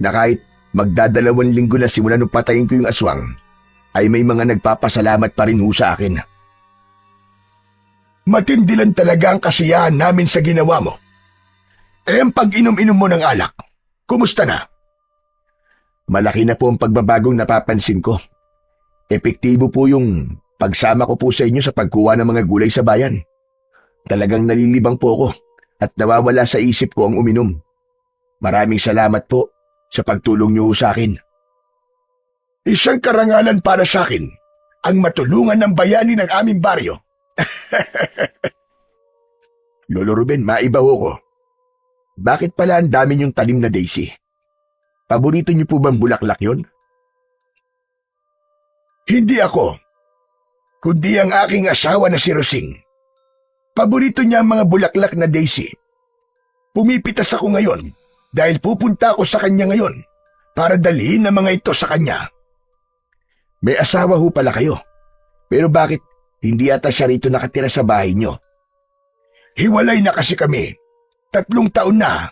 na kahit magdadalawang linggo na simula nung patayin ko yung aswang, ay may mga nagpapasalamat pa rin ho sa akin. Matindi lang talaga ang kasiyahan namin sa ginawa mo. Eh ang pag-inom-inom mo ng alak, kumusta na? Malaki na po ang pagbabagong napapansin ko. Epektibo po yung pagsama ko po sa inyo sa pagkuha ng mga gulay sa bayan. Talagang nalilibang po ako at nawawala sa isip ko ang uminom. Maraming salamat po sa pagtulong niyo sa akin. Isang karangalan para sa akin ang matulungan ng bayani ng aming baryo. Lolo Ruben, maiba ko. Bakit pala ang dami niyong talim na daisy? Paborito niyo po bang bulaklak yon? Hindi ako, kundi ang aking asawa na si Rosing. Paborito niya ang mga bulaklak na daisy. Pumipitas ako ngayon dahil pupunta ako sa kanya ngayon para dalhin ang mga ito sa kanya. May asawa ho pala kayo, pero bakit hindi ata siya rito nakatira sa bahay niyo? Hiwalay na kasi kami. 3 taon na.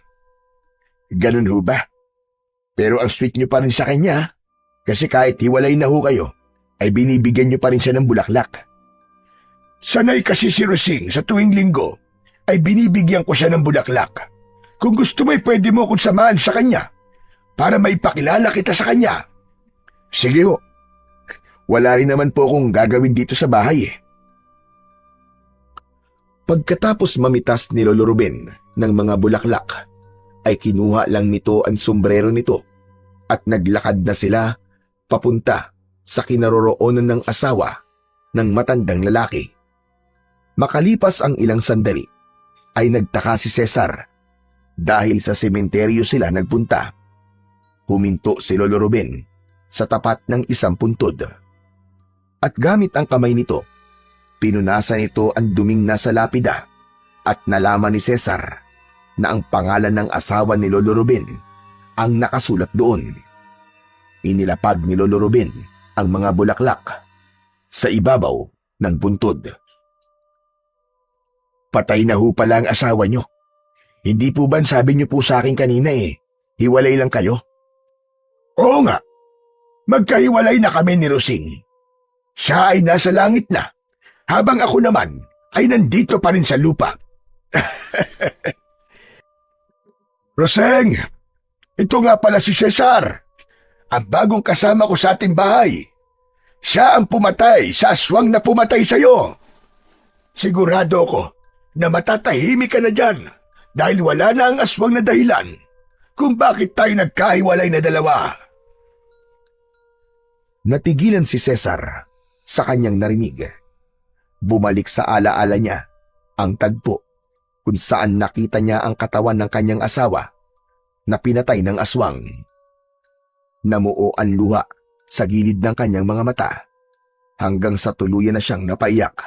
Ganun ho ba? Pero ang sweet niyo pa rin sa kanya, kasi kahit hiwalay na ho kayo, ay binibigyan niyo pa rin siya ng bulaklak. Sanay kasi si Rosing sa tuwing linggo, ay binibigyan ko siya ng bulaklak. Kung gusto mo'y pwede mo akong samahan sa kanya, para maipakilala kita sa kanya. Sige ho. Wala rin naman po akong gagawin dito sa bahay eh. Pagkatapos mamitas ni Lolo Ruben ng mga bulaklak, ay kinuha lang nito ang sombrero nito at naglakad na sila papunta sa kinaroroonan ng asawa ng matandang lalaki. Makalipas ang ilang sandali, ay nagtaka si Cesar dahil sa sementeryo sila nagpunta. Huminto si Lolo Ruben sa tapat ng isang puntod. At gamit ang kamay nito, pinunasan nito ang duming nasa lapida at nalaman ni Cesar na ang pangalan ng asawa ni Lolo Ruben ang nakasulat doon. Inilapag ni Lolo Ruben ang mga bulaklak sa ibabaw ng puntod. Patay na ho pala ang asawa niyo. Hindi po ba sabi niyo po sa akin kanina hiwalay lang kayo? Oo nga, magkahiwalay na kami ni Rosing. Siya ay nasa langit na, habang ako naman ay nandito pa rin sa lupa. Roseng, ito nga pala si Cesar, ang bagong kasama ko sa ating bahay. Siya ang pumatay sa aswang na pumatay sa iyo. Sigurado ako na matatahimik ka na dyan dahil wala na ang aswang na dahilan kung bakit tayo nagkahiwalay na dalawa. Natigilan si Cesar sa kanyang narinig. Bumalik sa alaala niya ang tagpo kung saan nakita niya ang katawan ng kanyang asawa na pinatay ng aswang. Namuo ang luha sa gilid ng kanyang mga mata hanggang sa tuluyan na siyang napaiyak.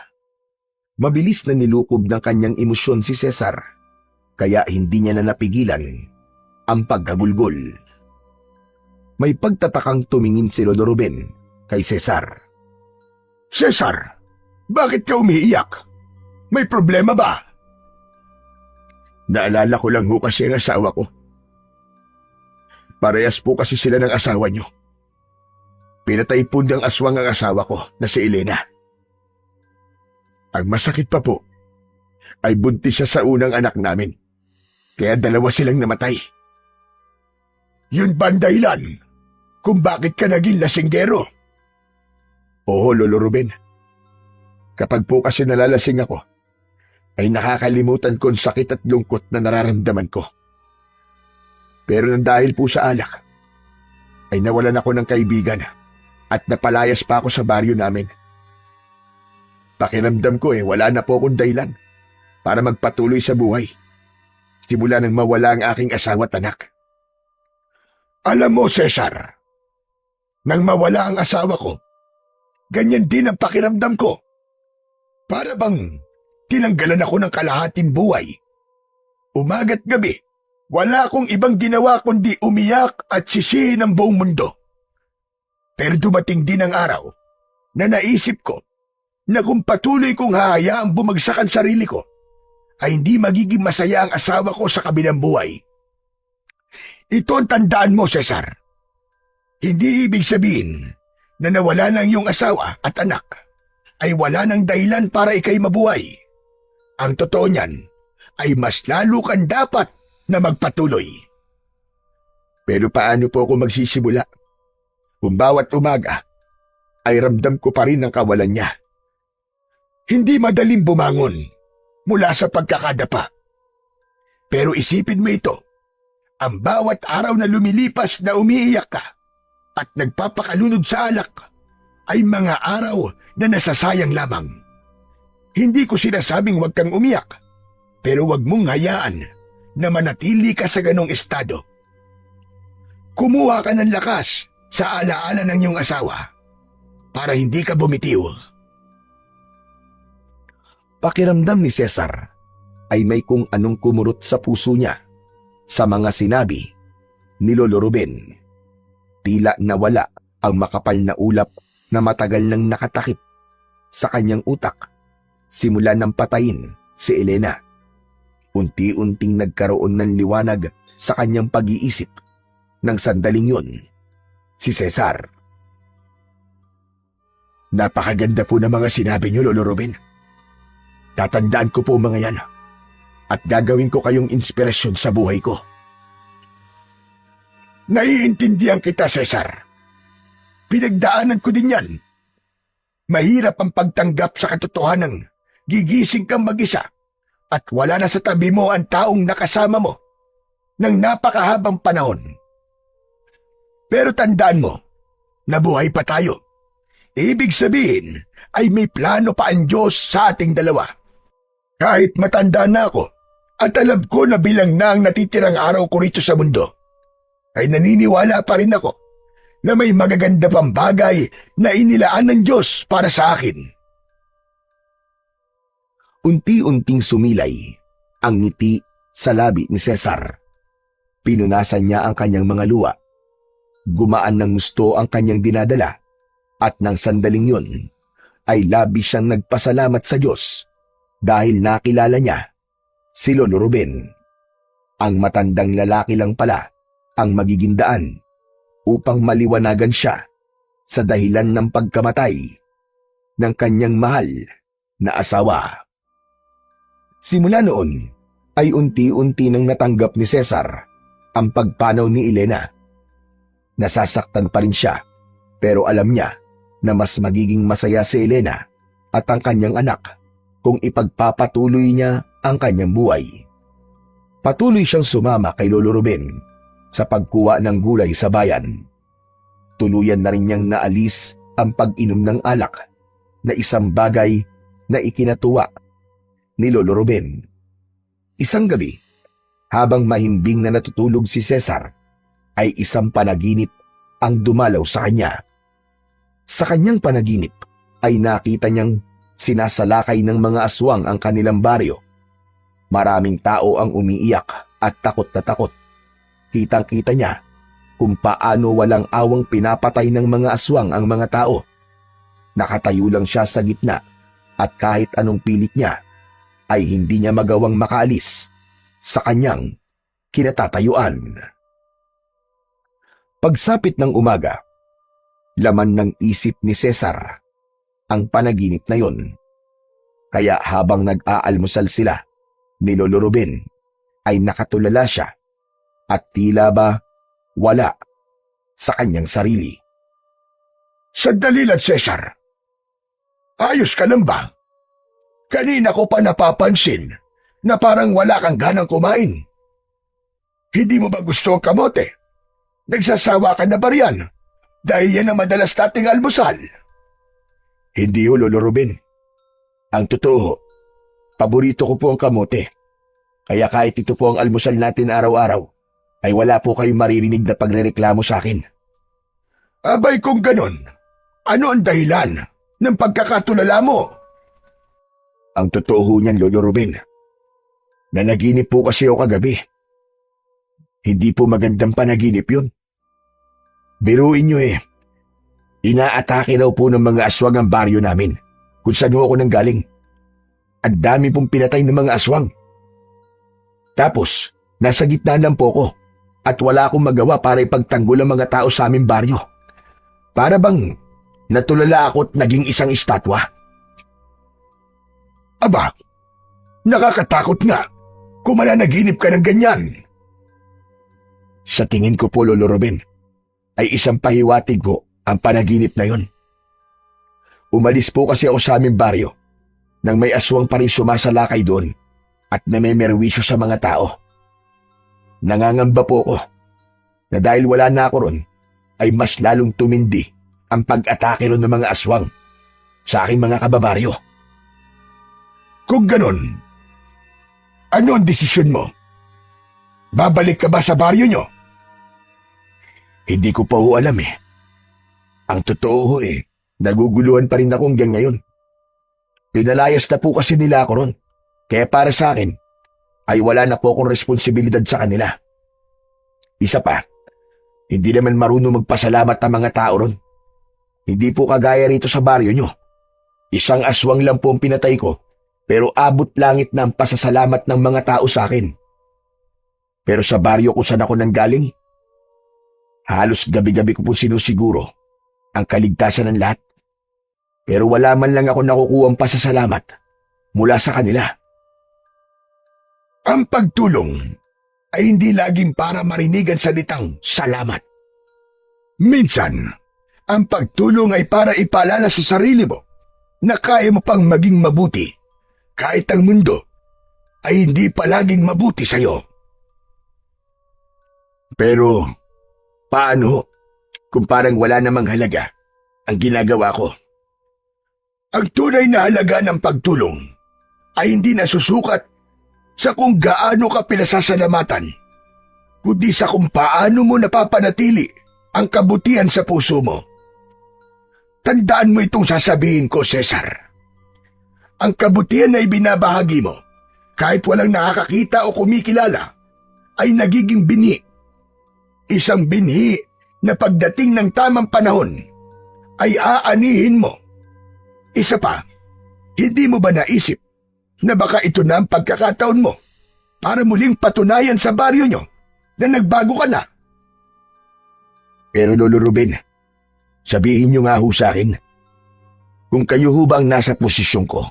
Mabilis na nilukob ng kanyang emosyon si Cesar kaya hindi niya na napigilan ang pagkagulgol. May pagtatakang tumingin si Lolo Ruben kay Cesar. Cesar, bakit ka umiiyak? May problema ba? Naalala ko lang ho kasi ang asawa ko. Parehas po kasi sila ng asawa niyo. Pinatay po ng aswang ang asawa ko na si Elena. Ang masakit pa po ay buntis siya sa unang anak namin. Kaya 2 silang namatay. Yun ba ang dahilan kung bakit ka naging lasinggero? Oo, Lolo Ruben. Kapag po kasi nalalasing ako, ay nakakalimutan ko ang sakit at lungkot na nararamdaman ko. Pero nang dahil po sa alak, ay nawalan ako ng kaibigan at napalayas pa ako sa baryo namin. Pakiramdam ko wala na po akong dahilan para magpatuloy sa buhay. Simula nang mawala ang aking asawa at anak. Alam mo, Cesar, nang mawala ang asawa ko, ganyan din ang pakiramdam ko. Para bang tinanggalan ako ng kalahating buhay. Umaga't gabi, wala akong ibang ginawa kundi umiyak at sisihin ang buong mundo. Pero dumating din ang araw na naisip ko na kung patuloy kong hahayaang bumagsak ang sarili ko, ay hindi magiging masaya ang asawa ko sa kabilang buhay. Ito ang tandaan mo, Cesar. Hindi ibig sabihin na nawala ng iyong asawa at anak ay wala ng dahilan para ikay mabuhay. Ang totoo niyan ay mas lalo kang dapat na magpatuloy. Pero paano po ako magsisimula? Kung bawat umaga ay ramdam ko pa rin ang kawalan niya. Hindi madaling bumangon mula sa pagkakadapa. Pero isipin mo ito, ang bawat araw na lumilipas na umiiyak ka at nagpapakalunod sa alak ay mga araw na nasasayang lamang. Hindi ko sinasabing huwag kang umiyak, pero huwag mong hayaan na manatili ka sa ganong estado. Kumuha ka ng lakas sa alaala ng iyong asawa para hindi ka bumitiw. Pakiramdam ni Cesar ay may kung anong kumurot sa puso niya sa mga sinabi ni Lolo Ruben. Tila nawala ang makapal na ulap na matagal nang nakatakip sa kanyang utak simula nang patayin si Elena. Unti-unting nagkaroon ng liwanag sa kanyang pag-iisip ng sandaling yun. Si Cesar. Napakaganda po ng mga sinabi niyo, Lolo Ruben. Tatandaan ko po mga yan at gagawin ko kayong inspirasyon sa buhay ko. Naiintindihan kita, Cesar. Pinagdaanan ko din yan. Mahirap ang pagtanggap sa katotohanan. Gigising kang mag-isa at wala na sa tabi mo ang taong nakasama mo ng napakahabang panahon. Pero tandaan mo, nabuhay pa tayo. Ibig sabihin ay may plano pa ang Diyos sa ating dalawa. Kahit matanda na ako at alam ko na bilang na ang natitirang araw ko rito sa mundo, ay naniniwala pa rin ako na may magaganda pang bagay na inilaan ng Diyos para sa akin. Unti-unting sumilay ang ngiti sa labi ni Cesar. Pinunasan niya ang kanyang mga luha. Gumaan ng gusto ang kanyang dinadala at nang sandaling yun ay labis siyang nagpasalamat sa Diyos dahil nakilala niya si Lolo Ruben. Ang matandang lalaki lang pala ang magiging daan upang maliwanagan siya sa dahilan ng pagkamatay ng kanyang mahal na asawa. Simula noon ay unti-unti nang natanggap ni Cesar ang pagpanaw ni Elena. Nasasaktan pa rin siya pero alam niya na mas magiging masaya si Elena at ang kanyang anak kung ipagpapatuloy niya ang kanyang buhay. Patuloy siyang sumama kay Lolo Ruben sa pagkuha ng gulay sa bayan. Tuluyan na rin niyang naalis ang pag-inom ng alak na isang bagay na ikinatuwa ni Lolo Ruben. Isang gabi, habang mahimbing na natutulog si Cesar, ay isang panaginip ang dumalaw sa kanya. Sa kanyang panaginip ay nakita niyang sinasalakay ng mga aswang ang kanilang baryo. Maraming tao ang umiiyak at takot na takot. Kitang-kita niya kung paano walang awang pinapatay ng mga aswang ang mga tao. Nakatayo lang siya sa gitna at kahit anong pilit niya ay hindi niya magawang makaalis sa kanyang kinatatayuan. Pagsapit ng umaga, laman ng isip ni Cesar ang panaginip na yon. Kaya habang nag-aalmusal sila ni Lolo Ruben ay nakatulala siya at tila ba wala sa kanyang sarili. Sandali lang, Cesar. Ayos ka lang ba? Kanina ko pa napapansin na parang wala kang ganang kumain. Hindi mo ba gusto ang kamote? Nagsasawa ka na ba riyan? Dahil yan ang madalas nating almusal. Hindi ho, Lolo Ruben. Ang totoo, paborito ko po ang kamote. Kaya kahit ito po ang almusal natin araw-araw, ay wala po kayong maririnig na pagrereklamo sa akin. Abay kung ganon, ano ang dahilan ng pagkakatulala mo? Ang totoo ho niyan, Lolo Ruben, nanaginip po kasi ako kagabi. Hindi po magandang panaginip yun. Biruin niyo inaatake raw po ng mga aswang ang baryo namin kung saan ho ako nanggaling. Ang dami pong pinatay ng mga aswang. Tapos, nasa gitna lang po ko at wala akong magawa para ipagtanggol ang mga tao sa aming baryo. Para bang natulala ako at naging isang estatwa. Aba, nakakatakot nga kung mananaginip ka ng ganyan. Sa tingin ko po, Lolo Ruben, ay isang pahiwatig po ang panaginip na yon. Umalis po kasi ako sa aming baryo nang may aswang pa rin sumasalakay doon at namemerwisyo sa mga tao. Nangangamba po ako na dahil wala na ako ron, ay mas lalong tumindi ang pag-atake ron ng mga aswang sa aking mga kababaryo. Kung ganon, ano ang desisyon mo? Babalik ka ba sa baryo nyo? Hindi ko pa ho alam eh. Ang totoo ho eh, naguguluhan pa rin ako hanggang ngayon. Pinalayas na po kasi nila ako ron. Kaya para sa akin, ay wala na po akong responsibilidad sa kanila. Isa pa, hindi naman marunong magpasalamat ang mga tao ron. Hindi po kagaya rito sa baryo nyo. Isang aswang lang po ang pinatay ko, pero abot langit na ang pasasalamat ng mga tao sa akin. Pero sa baryo kung saan ako nanggaling, halos gabi-gabi ko po sinusiguro ang kaligtasan ng lahat. Pero wala man lang ako nakukuha ang pasasalamat mula sa kanila. Ang pagtulong ay hindi laging para marinig ang salitang salamat. Minsan, ang pagtulong ay para ipaalala sa sarili mo na kaya mo pang maging mabuti kahit ang mundo ay hindi palaging mabuti sa iyo. Pero, paano kung parang wala namang halaga ang ginagawa ko? Ang tunay na halaga ng pagtulong ay hindi nasusukat sa kung gaano ka pinasasalamatan, kundi sa kung paano mo napapanatili ang kabutihan sa puso mo. Tandaan mo itong sasabihin ko, Cesar. Ang kabutihan na ibinabahagi mo, kahit walang nakakakita o kumikilala, ay nagiging binhi. Isang binhi na pagdating ng tamang panahon ay aanihin mo. Isa pa, hindi mo ba naisip na baka ito na ang pagkakataon mo para muling patunayan sa baryo nyo na nagbago ka na? Pero Lolo Ruben, sabihin nyo nga ho sa akin, kung kayo ho ba ang nasa posisyon ko,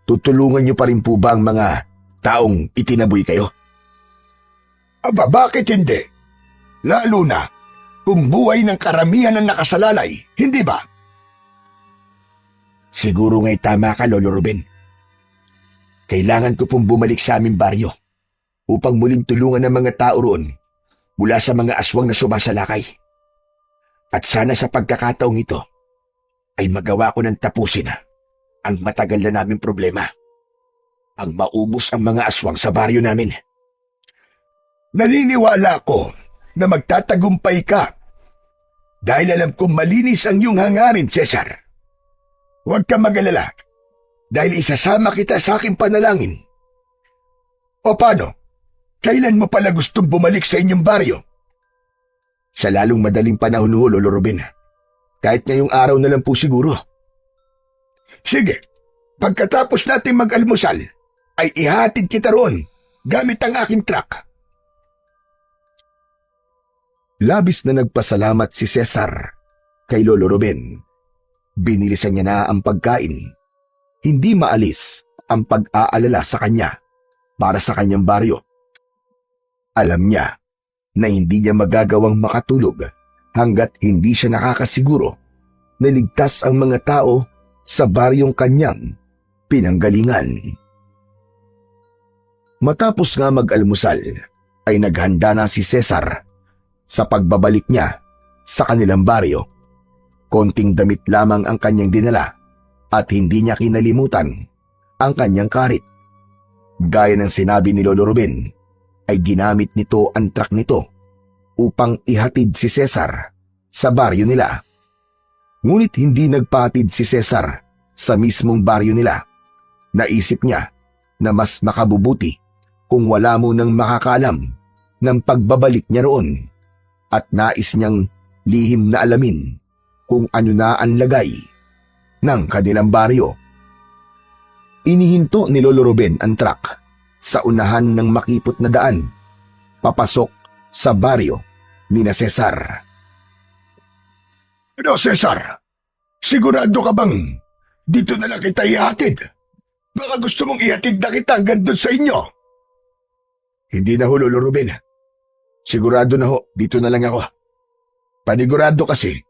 tutulungan nyo pa rin po ba ang mga taong itinaboy kayo? Aba, bakit hindi? Lalo na kung buhay ng karamihan ang nakasalalay, hindi ba? Siguro nga'y tama ka, Lolo Ruben. Kailangan ko pong bumalik sa aming baryo upang muling tulungan ang mga tao roon mula sa mga aswang na sumasalakay. At sana sa pagkakataong ito ay magawa ko ng tapusin ang matagal na naming problema. Ang maubos ang mga aswang sa baryo namin. Naniniwala ko na magtatagumpay ka dahil alam kong malinis ang iyong hangarin, Cesar. Huwag ka mag-alala dahil isasama kita sa aking panalangin. O paano? Kailan mo pala gustong bumalik sa inyong baryo? Sa lalong madaling panahon ho, Lolo Ruben. Kahit ngayong araw na lang po siguro. Sige, pagkatapos natin mag-almusal, ay ihatid kita roon gamit ang aking truck. Labis na nagpasalamat si Cesar kay Lolo Ruben. Binilisan niya na ang pagkain. Hindi maalis ang pag-aalala sa kanya para sa kanyang baryo. Alam niya na hindi niya magagawang makatulog hanggat hindi siya nakakasiguro na ligtas ang mga tao sa baryong kanyang pinanggalingan. Matapos nga mag-almusal, ay naghanda na si Cesar sa pagbabalik niya sa kanilang baryo. Konting damit lamang ang kanyang dinala at hindi niya kinalimutan ang kanyang karit. Gaya ng sinabi ni Lolo Ruben, ay ginamit nito ang truck nito upang ihatid si Cesar sa baryo nila. Ngunit hindi nagpahatid si Cesar sa mismong baryo nila. Naisip niya na mas makabubuti kung wala munang makakaalam ng pagbabalik niya roon at nais niyang lihim na alamin kung ano na ang lagay ng kanilang baryo. Inihinto ni Lolo Ruben ang truck sa unahan ng makipot na daan, papasok sa baryo ni na Cesar. Ano, Cesar? Sigurado ka bang dito na lang kita ihatid? Baka gusto mong ihatid na kita hanggang doon sa inyo. Hindi na ho, Lolo Ruben. Sigurado na ho, dito na lang ako. Panigurado kasi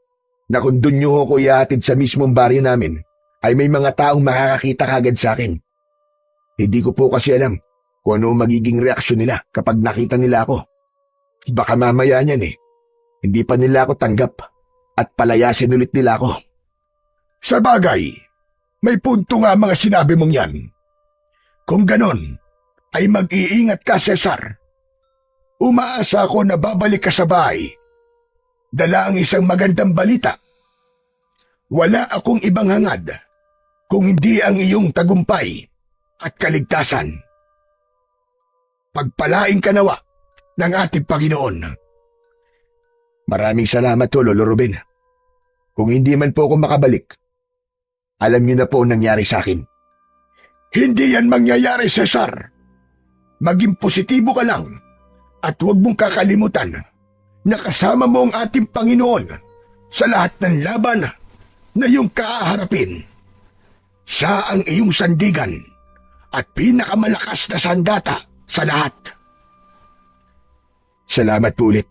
na kung dun nyo ho ko ihatid sa mismong baryo namin, ay may mga taong makakakita kagad sa akin. Hindi ko po kasi alam kung ano ang magiging reaksyon nila kapag nakita nila ako. Baka mamaya niyan hindi pa nila ako tanggap at palayasin ulit nila ako. Sa bagay, may punto nga mga sinabi mong yan. Kung ganon, ay mag-iingat ka, Cesar. Umaasa ako na babalik ka sa bahay. Dala ang isang magandang balita. Wala akong ibang hangad kung hindi ang iyong tagumpay at kaligtasan. Pagpalain ka nawa ng ating Panginoon. Maraming salamat po, Lolo Ruben. Kung hindi man po ako makabalik, alam niyo na po ang nangyari sa akin. Hindi yan mangyayari, Cesar. Maging positibo ka lang at huwag mong kakalimutan na kasama mo ang ating Panginoon sa lahat ng laban na iyong kaharapin. Siya ang iyong sandigan at pinakamalakas na sandata sa lahat. Salamat po ulit.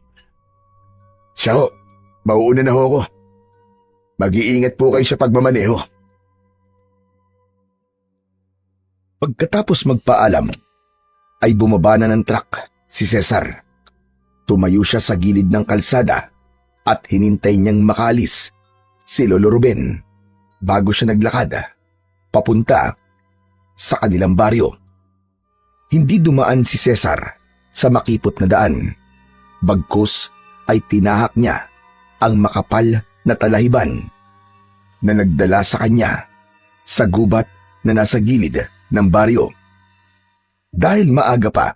Siya ho, mauuna na ho ako. Mag-iingat po kayo sa pagmamaneho. Pagkatapos magpaalam, ay bumaba na ng truck si Cesar. Tumayo siya sa gilid ng kalsada at hinintay niyang makalis si Lolo Ruben bago siya naglakad papunta sa kanilang baryo. Hindi dumaan si Cesar sa makipot na daan, bagkus ay tinahak niya ang makapal na talahiban na nagdala sa kanya sa gubat na nasa gilid ng baryo. Dahil maaga pa,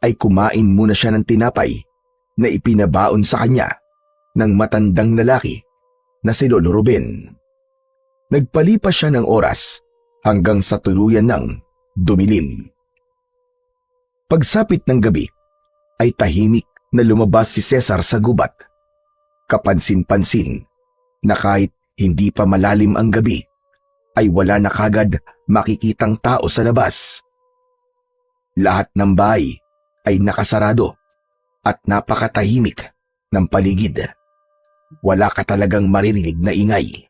ay kumain muna siya ng tinapay na ipinabaon sa kanya ng matandang lalaki na si Lolo Ruben. Nagpalipas siya ng oras hanggang sa tuluyan ng dumilim. Pagsapit ng gabi, ay tahimik na lumabas si Cesar sa gubat. Kapansin-pansin na kahit hindi pa malalim ang gabi, ay wala na kagad makikitang tao sa labas. Lahat ng bahay ay nakasarado at napakatahimik ng paligid. Wala ka talagang maririnig na ingay.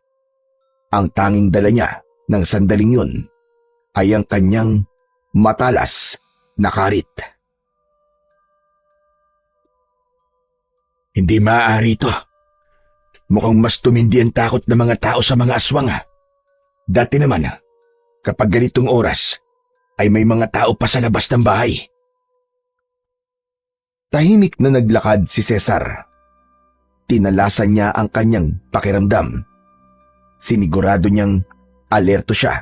Ang tanging dala niya ng sandaling yun ay ang kanyang matalas na karit. Hindi maaari ito. Mukhang mas tumindi ang takot ng mga tao sa mga aswang. Dati naman, kapag ganitong oras, ay may mga tao pa sa labas ng bahay. Tahimik na naglakad si Cesar. Tinalasan niya ang kanyang pakiramdam. Sinigurado niyang alerto siya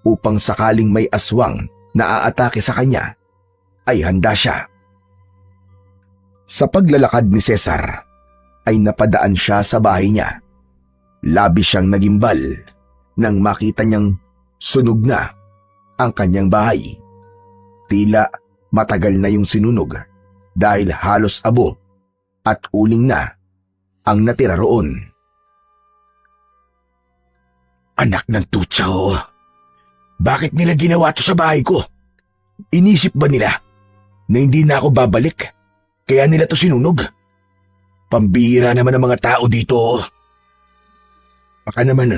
upang sakaling may aswang na aatake sa kanya, ay handa siya. Sa paglalakad ni Cesar, ay napadaan siya sa bahay niya. Labis siyang nagimbal nang makita niyang sunog na ang kanyang bahay. Tila matagal na yung sinunog dahil halos abo at uling na ang natira roon. Anak ng tutsa, oo. Bakit nila ginawa to sa bahay ko? Inisip ba nila na hindi na ako babalik? Kaya nila to sinunog? Pambihira naman ang mga tao dito. Baka naman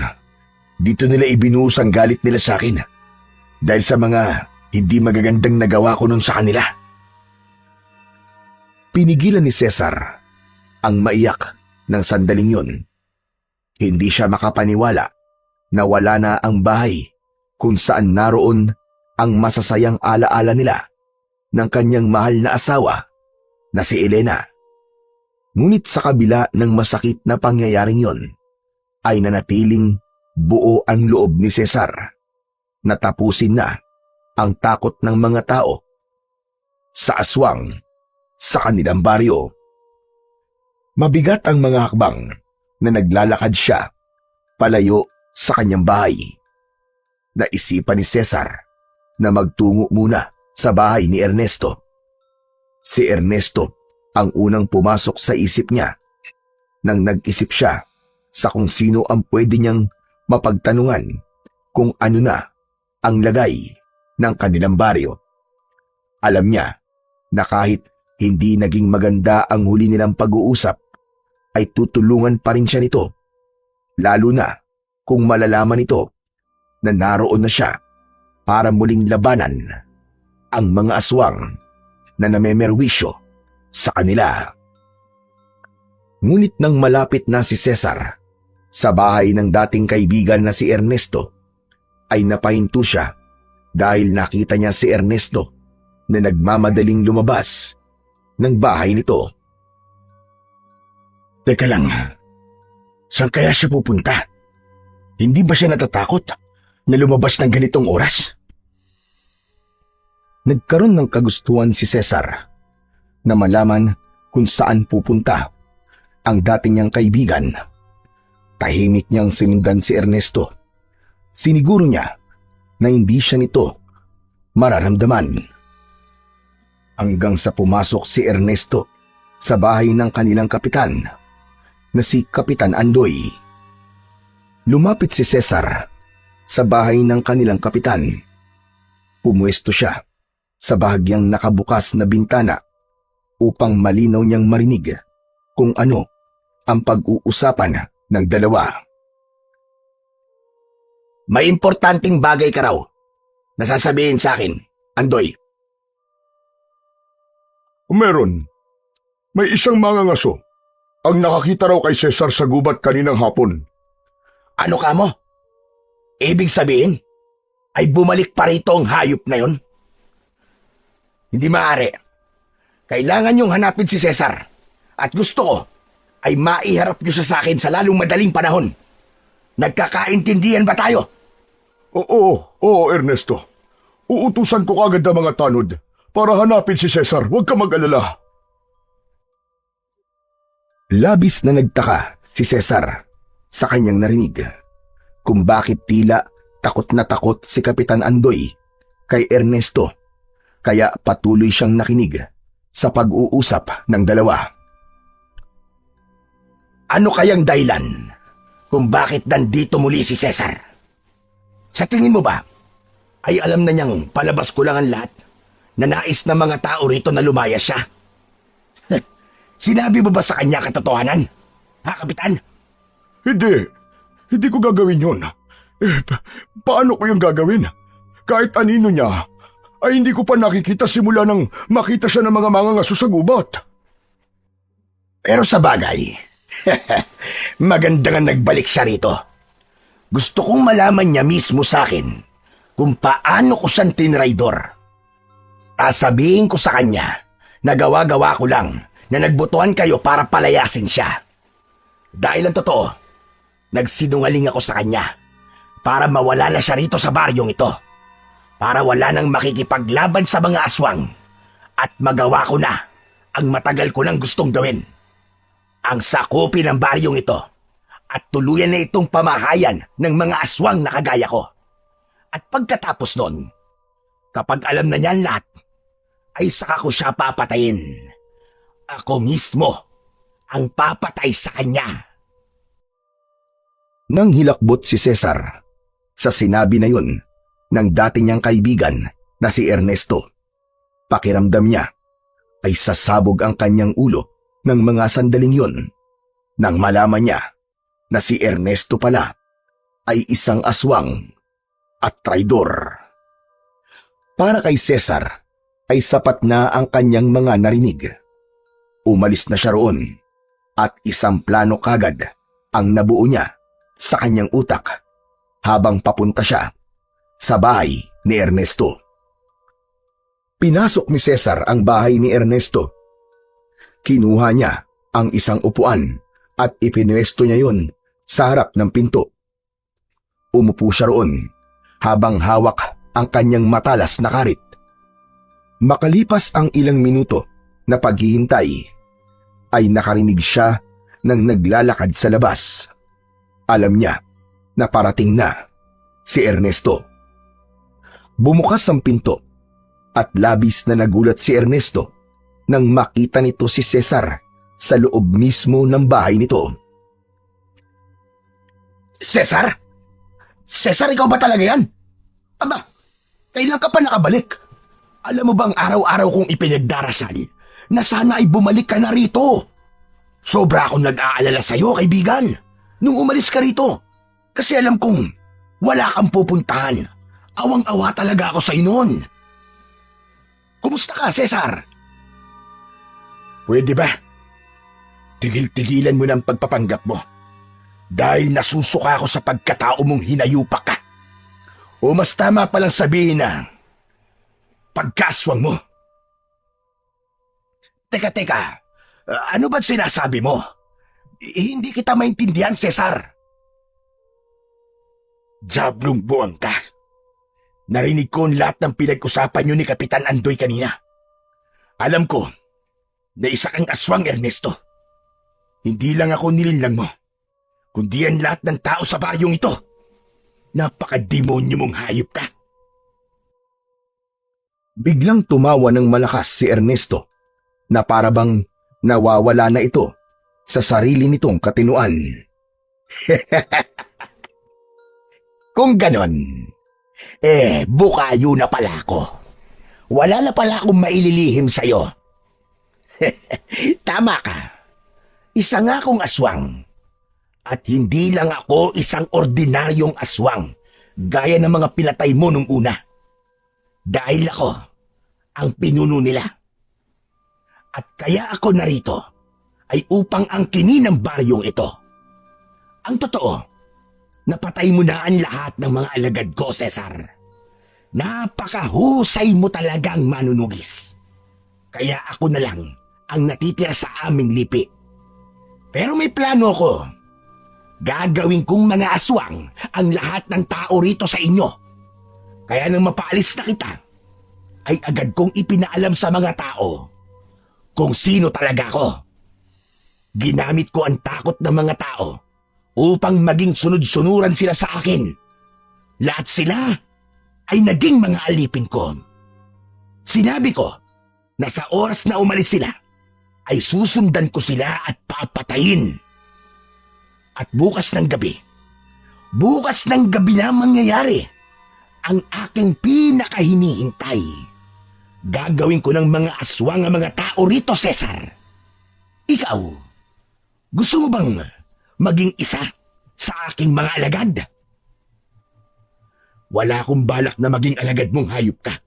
dito nila ibinuhos ang galit nila sa akin dahil sa mga hindi magagandang nagawa ko nun sa kanila. Pinigilan ni Cesar ang maiyak ng sandaling yun. Hindi siya makapaniwala na wala na ang bahay kung saan naroon ang masasayang alaala nila ng kanyang mahal na asawa na si Elena. Ngunit sa kabila ng masakit na pangyayaring yon, ay nanatiling buo ang loob ni Cesar. Natapusin na ang takot ng mga tao sa aswang sa kanilang baryo. Mabigat ang mga hakbang na naglalakad siya palayo sa kanyang bahay. Naisipan ni Cesar na magtungo muna sa bahay ni Ernesto. Si Ernesto ang unang pumasok sa isip niya nang nag-isip siya sa kung sino ang pwede niyang mapagtanungan kung ano na ang lagay ng kanilang baryo. Alam niya na kahit hindi naging maganda ang huli nilang pag-uusap, ay tutulungan pa rin siya nito. Lalo na kung malalaman nito na naroon na siya para muling labanan ang mga aswang na namemerwisyo sa kanila. Ngunit nang malapit na si Cesar sa bahay ng dating kaibigan na si Ernesto, ay napahinto siya dahil nakita niya si Ernesto na nagmamadaling lumabas ng bahay nito. Teka lang, saan kaya siya pupunta? Hindi ba siya natatakot na lumabas ng ganitong oras? Nagkaroon ng kagustuhan si Cesar na malaman kung saan pupunta ang dating niyang kaibigan. Tahimik niyang sinundan si Ernesto. Siniguro niya na hindi siya nito mararamdaman. Hanggang sa pumasok si Ernesto sa bahay ng kanilang kapitan na si Kapitan Andoy. Lumapit si Cesar sa bahay ng kanilang kapitan. Pumuesto siya sa bahagyang nakabukas na bintana upang malinaw niyang marinig kung ano ang pag-uusapan ng dalawa. May importanteng bagay ka raw na sasabihin sa akin, Andoy. Meron. May isang mangangaso ang nakakita raw kay Cesar sa gubat kaninang hapon. Ano ka mo? Ibig sabihin, ay bumalik pa rito ang hayop na yon? Hindi maaari. Kailangan niyong hanapin si Cesar. At gusto ko ay maiharap niyo siya sa akin sa lalong madaling panahon. Nagkakaintindihan ba tayo? Oo, Ernesto. Uutusan ko kagad ang mga tanod para hanapin si Cesar. Huwag ka mag-alala. Labis na nagtaka si Cesar sa kanyang narinig kung bakit tila takot na takot si Kapitan Andoy kay Ernesto, kaya patuloy siyang nakinig sa pag-uusap ng dalawa. Ano kayang dahilan kung bakit nandito muli si Cesar? Sa tingin mo ba, ay alam na niyang palabas ko lang ang lahat na nais ng mga tao rito na lumaya siya? Sinabi mo ba sa kanya katotohanan? Ha, Kapitan? Hindi ko gagawin yun. Paano ko yung gagawin? Kahit anino niya, ay hindi ko pa nakikita simula nang makita siya ng mga mangangaso sa gubat. Pero sa bagay, maganda nga nagbalik siya rito. Gusto kong malaman niya mismo sa akin kung paano ko siyang tinraidor. Sasabihin ko sa kanya na gawa-gawa ko lang na nagbutuhan kayo para palayasin siya. Dahil ang totoo, nagsinungaling ako sa kanya para mawala na siya rito sa baryong ito. Para wala nang makikipaglaban sa mga aswang at magawa ko na ang matagal ko nang gustong gawin. Ang sakupin ng baryong ito at tuluyan na itong pamahayan ng mga aswang na kagaya ko. At pagkatapos nun, kapag alam na niya ang lahat, ay saka ko siya papatayin. Ako mismo ang papatay sa kanya. Nang hilakbot si Cesar sa sinabi na yun ng dati niyang kaibigan na si Ernesto, pakiramdam niya ay sasabog ang kanyang ulo ng mga sandaling yun nang malaman niya na si Ernesto pala ay isang aswang at traidor. Para kay Cesar ay sapat na ang kanyang mga narinig. Umalis na siya roon at isang plano kagad ang nabuo niya sa kanyang utak habang papunta siya sa bahay ni Ernesto. Pinasok ni Cesar ang bahay ni Ernesto. Kinuha niya ang isang upuan at ipinwesto niya yun sa harap ng pinto. Umupo siya roon habang hawak ang kanyang matalas na karit. Makalipas ang ilang minuto na paghihintay, ay nakarinig siya ng naglalakad sa labas. Alam niya na parating na si Ernesto. Bumukas ang pinto at labis na nagulat si Ernesto nang makita nito si Cesar sa loob mismo ng bahay nito. Cesar? Cesar, ikaw ba talaga yan? Aba, kailan ka pa nakabalik? Alam mo bang araw-araw kong ipinagdarasal na sana ay bumalik ka na rito. Sobra akong nag-aalala sa'yo, kaibigan, nung umalis ka rito. Kasi alam kong wala kang pupuntahan. Awang-awa talaga ako sa'yo noon. Kumusta ka, Cesar? Pwede ba? Tigil-tigilan mo ng pagpapanggap mo. Dahil nasusuka ako sa pagkatao mong hinayupak ka. O mas tama palang sabihin na pagkaswang mo. Teka. Ano ba't sinasabi mo? Hindi kita maintindihan, Cesar. Diablong buwang ka. Narinig ko ang lahat ng pinag-usapan niyo ni Kapitan Andoy kanina. Alam ko na isa kang aswang, Ernesto. Hindi lang ako nilinlang mo, kundi ang lahat ng tao sa bayong ito. Napaka-demonyo mong hayop ka. Biglang tumawa ng malakas si Ernesto na parabang nawawala na ito sa sarili nitong katinuan. Kung ganon, bukayo na pala ako. Wala na pala akong maililihim sa'yo. Tama ka. Isa nga akong aswang. At hindi lang ako isang ordinaryong aswang, gaya ng mga pinatay mo nung una. Dahil ako ang pinuno nila. At kaya ako narito ay upang angkinin ang baryong ito. Ang totoo, napatay mo na ang lahat ng mga alagad ko, Cesar. Napakahusay mo talagang manunugis. Kaya ako na lang ang natitira sa aming lipi. Pero may plano ko. Gagawin kong mga aswang ang lahat ng tao rito sa inyo. Kaya nang mapaalis na kita, ay agad kong ipinaalam sa mga tao kung sino talaga ako. Ginamit ko ang takot ng mga tao upang maging sunod-sunuran sila sa akin. Lahat sila ay naging mga alipin ko. Sinabi ko na sa oras na umalis sila, ay susundan ko sila at papatayin. At bukas ng gabi na mangyayari ang aking pinakahinihintay. Gagawin ko ng mga aswang ang mga tao rito, Cesar. Ikaw, gusto mo bang maging isa sa aking mga alagad? Wala akong balak na maging alagad mong hayop ka.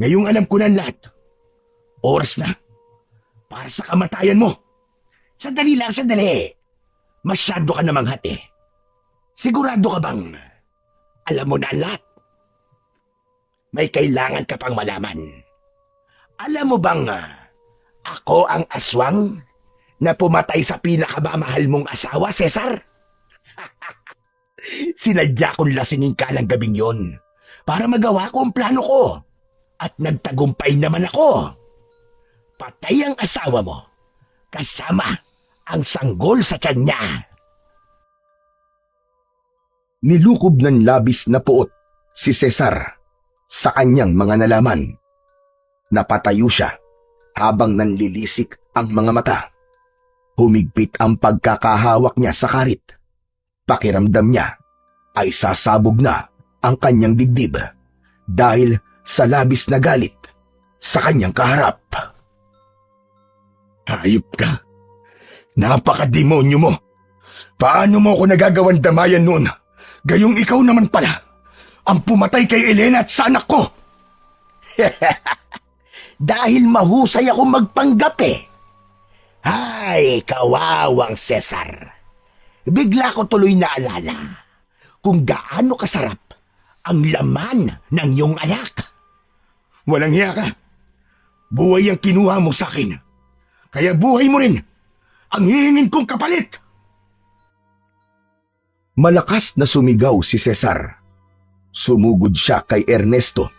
Ngayong alam ko na ang lahat. Oras na para sa kamatayan mo. Sandali lang. Masyado ka namang hati. Sigurado ka bang alam mo na ang lahat? May kailangan ka pang malaman. Alam mo bang ako ang aswang na pumatay sa pinakamamahal mong asawa, Cesar? Sinadya kong lasingin ka ng gabing yon para magawa ko ang plano ko. At nagtagumpay naman ako. Patay ang asawa mo kasama ang sanggol sa tiyan niya. Nilukob ng labis na puot si Cesar sa kanyang mga nalaman. Napatayo siya habang nanlilisik ang mga mata. Humigpit ang pagkakahawak niya sa karit. Pakiramdam niya ay sasabog na ang kanyang dibdib dahil sa labis na galit sa kanyang kaharap. Hayop ka. Napaka-demonyo mo. Paano mo ako nagagawan damayan noon? Gayong ikaw naman pala ang pumatay kay Elena at sa anak ko. Dahil mahusay akong magpanggap eh. Ay, kawawang Cesar. Bigla ko tuloy naalala kung gaano kasarap ang laman ng iyong anak. Walang hiya ka. Buhay ang kinuha mo sa akin. Kaya buhay mo rin ang hihingin kong kapalit. Malakas na sumigaw si Cesar. Sumugod siya kay Ernesto,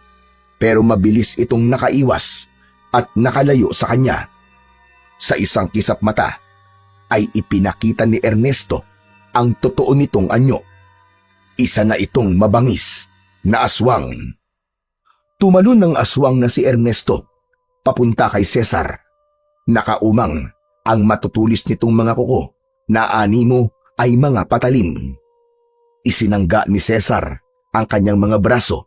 pero mabilis itong nakaiwas at nakalayo sa kanya. Sa isang kisap mata ay ipinakita ni Ernesto ang totoo nitong anyo. Isa na itong mabangis na aswang. Tumalon ng aswang na si Ernesto papunta kay Cesar. Nakaumang ang matutulis nitong mga kuko na animo ay mga patalim. Isinangga ni Cesar ang kanyang mga braso.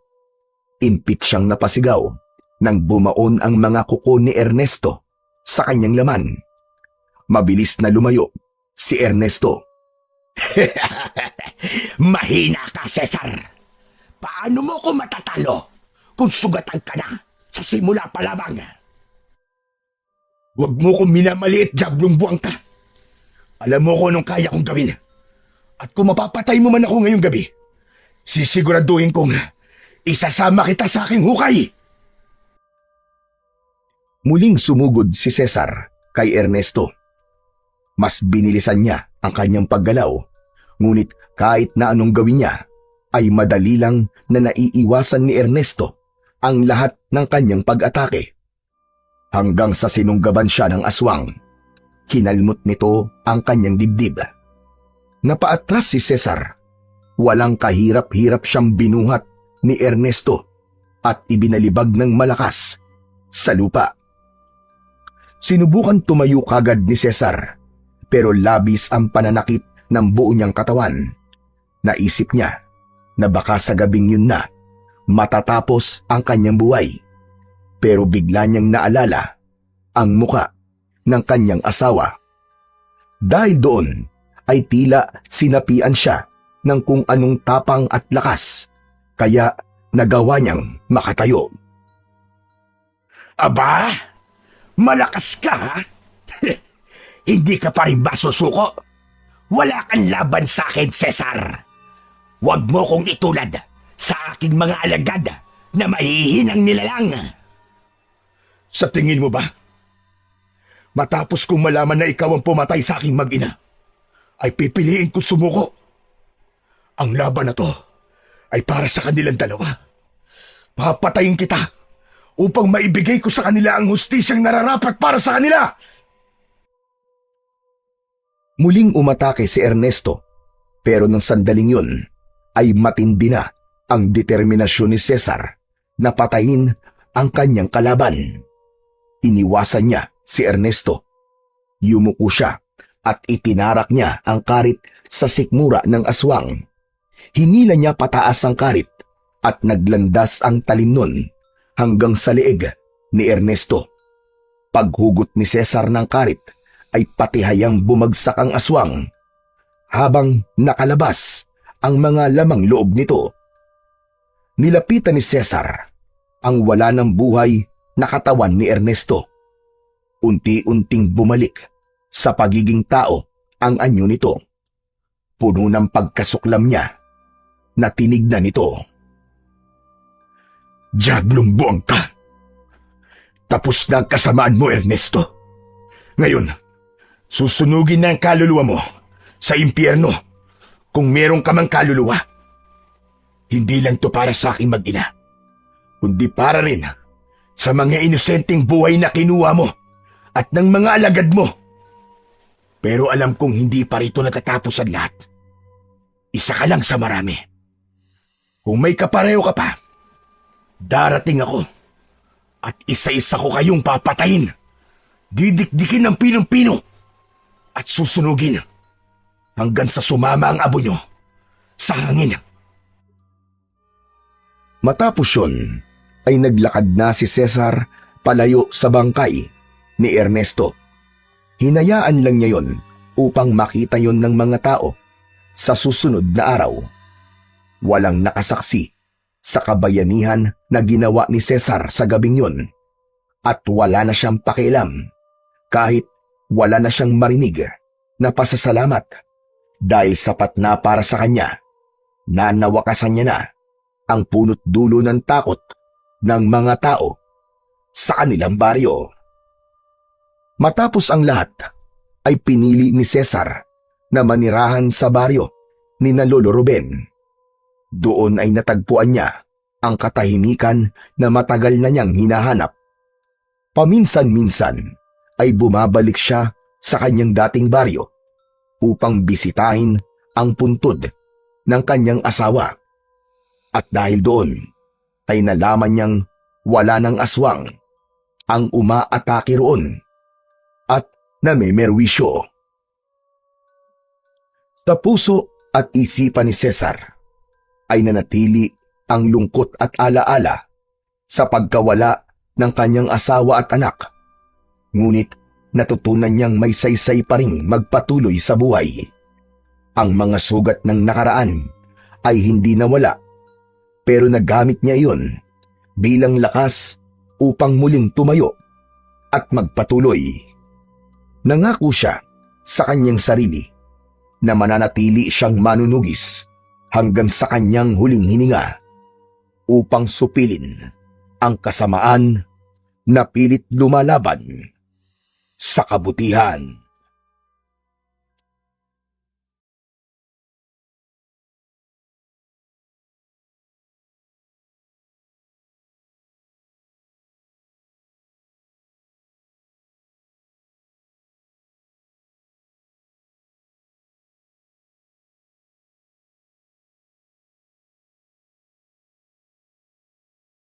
Impit siyang napasigaw nang bumaon ang mga kuko ni Ernesto sa kanyang laman. Mabilis na lumayo si Ernesto. Mahina ka, Cesar. Paano mo ko matatalo kung sugatan ka na sa simula pa lamang? Huwag mo kong minamaliit, Diablong buwang ka. Alam mo ko anong kaya kong gawin. At kung mapapatay mo man ako ngayong gabi, sisiguraduhin kong isasama kita sa aking hukay. Muling sumugod si Cesar kay Ernesto. Mas binilisan niya ang kanyang paggalaw, ngunit kahit na anong gawin niya, ay madali lang na naiiwasan ni Ernesto ang lahat ng kanyang pag-atake. Hanggang sa sinunggaban siya ng aswang, kinalmot nito ang kanyang dibdib. Napaatras si Cesar. Walang kahirap-hirap siyang binuhat ni Ernesto at ibinalibag ng malakas sa lupa. Sinubukan tumayo kagad ni Cesar, pero labis ang pananakit ng buo niyang katawan. Naisip niya na baka sa gabing yun na matatapos ang kanyang buhay. Pero bigla niyang naalala ang muka ng kanyang asawa. Dahil doon ay tila sinapian siya ng kung anong tapang at lakas, kaya nagawa niyang makatayo. Aba, malakas ka ha? Hindi ka pa rin ba susuko? Wala kang laban sa akin, Cesar. Huwag mo kong itulad sa aking mga alagad na mahihinang nilalang. Sa tingin mo ba? Matapos kong malaman na ikaw ang pumatay sa aking mag-ina, ay pipiliin ko sumuko. Ang laban na to ay para sa kanilang dalawa. Papatayin kita upang maibigay ko sa kanila ang hustisyang nararapat para sa kanila. Muling umatake si Ernesto, pero ng sandaling yun ay matindi na ang determinasyon ni Cesar na patayin ang kanyang kalaban. Iniwasan niya si Ernesto. Yumuko siya at itinarak niya ang karit sa sikmura ng aswang. Hinila niya pataas ang karit at naglandas ang talim nun hanggang sa leeg ni Ernesto. Paghugot ni Cesar ng karit ay patihayang bumagsak ang aswang habang nakalabas ang mga lamang loob nito. Nilapitan ni Cesar ang wala ng buhay na katawan ni Ernesto. Unti-unting bumalik sa pagiging tao ang anyo nito. Puno ng pagkasuklam niya na tinignan nito. Diablong buwang ka! Tapos na ang kasamaan mo, Ernesto. Ngayon, susunugin na ang kaluluwa mo sa impyerno kung meron ka mang kaluluwa. Hindi lang to para sa aking mag-ina, kundi para rin sa mga inosenteng buhay na kinuha mo at ng mga alagad mo. Pero alam kong hindi pa rito natatapos ang lahat. Isa ka lang sa marami. Kung may kapareho ka pa, darating ako at isa-isa ko kayong papatayin. Didikdikin ng pinong-pino at susunugin hanggang sa sumama ang abo nyo sa hangin. Matapos yun, ay naglakad na si Cesar palayo sa bangkay ni Ernesto. Hinayaan lang niya yon upang makita yon ng mga tao sa susunod na araw. Walang nakasaksi sa kabayanihan na ginawa ni Cesar sa gabing yon at wala na siyang pakialam kahit wala na siyang marinig na pasasalamat dahil sapat na para sa kanya na nawakasan niya na ang punot dulo ng takot ng mga tao sa kanilang baryo. Matapos ang lahat, ay pinili ni Cesar na manirahan sa baryo ni Lolo Ruben. Doon ay natagpuan niya ang katahimikan na matagal na niyang hinahanap. Paminsan-minsan ay bumabalik siya sa kanyang dating baryo upang bisitahin ang puntod ng kanyang asawa. At dahil doon, ay nalaman niyang wala ng aswang ang umaatake roon at namemerwisyo. Sa puso at isipan ni Cesar ay nanatili ang lungkot at alaala sa pagkawala ng kanyang asawa at anak. Ngunit natutunan niyang may saysay pa ring magpatuloy sa buhay. Ang mga sugat ng nakaraan ay hindi nawala, pero nagamit niya iyon bilang lakas upang muling tumayo at magpatuloy. Nangako siya sa kanyang sarili na mananatili siyang manunugis hanggang sa kanyang huling hininga upang supilin ang kasamaan na pilit lumalaban sa kabutihan.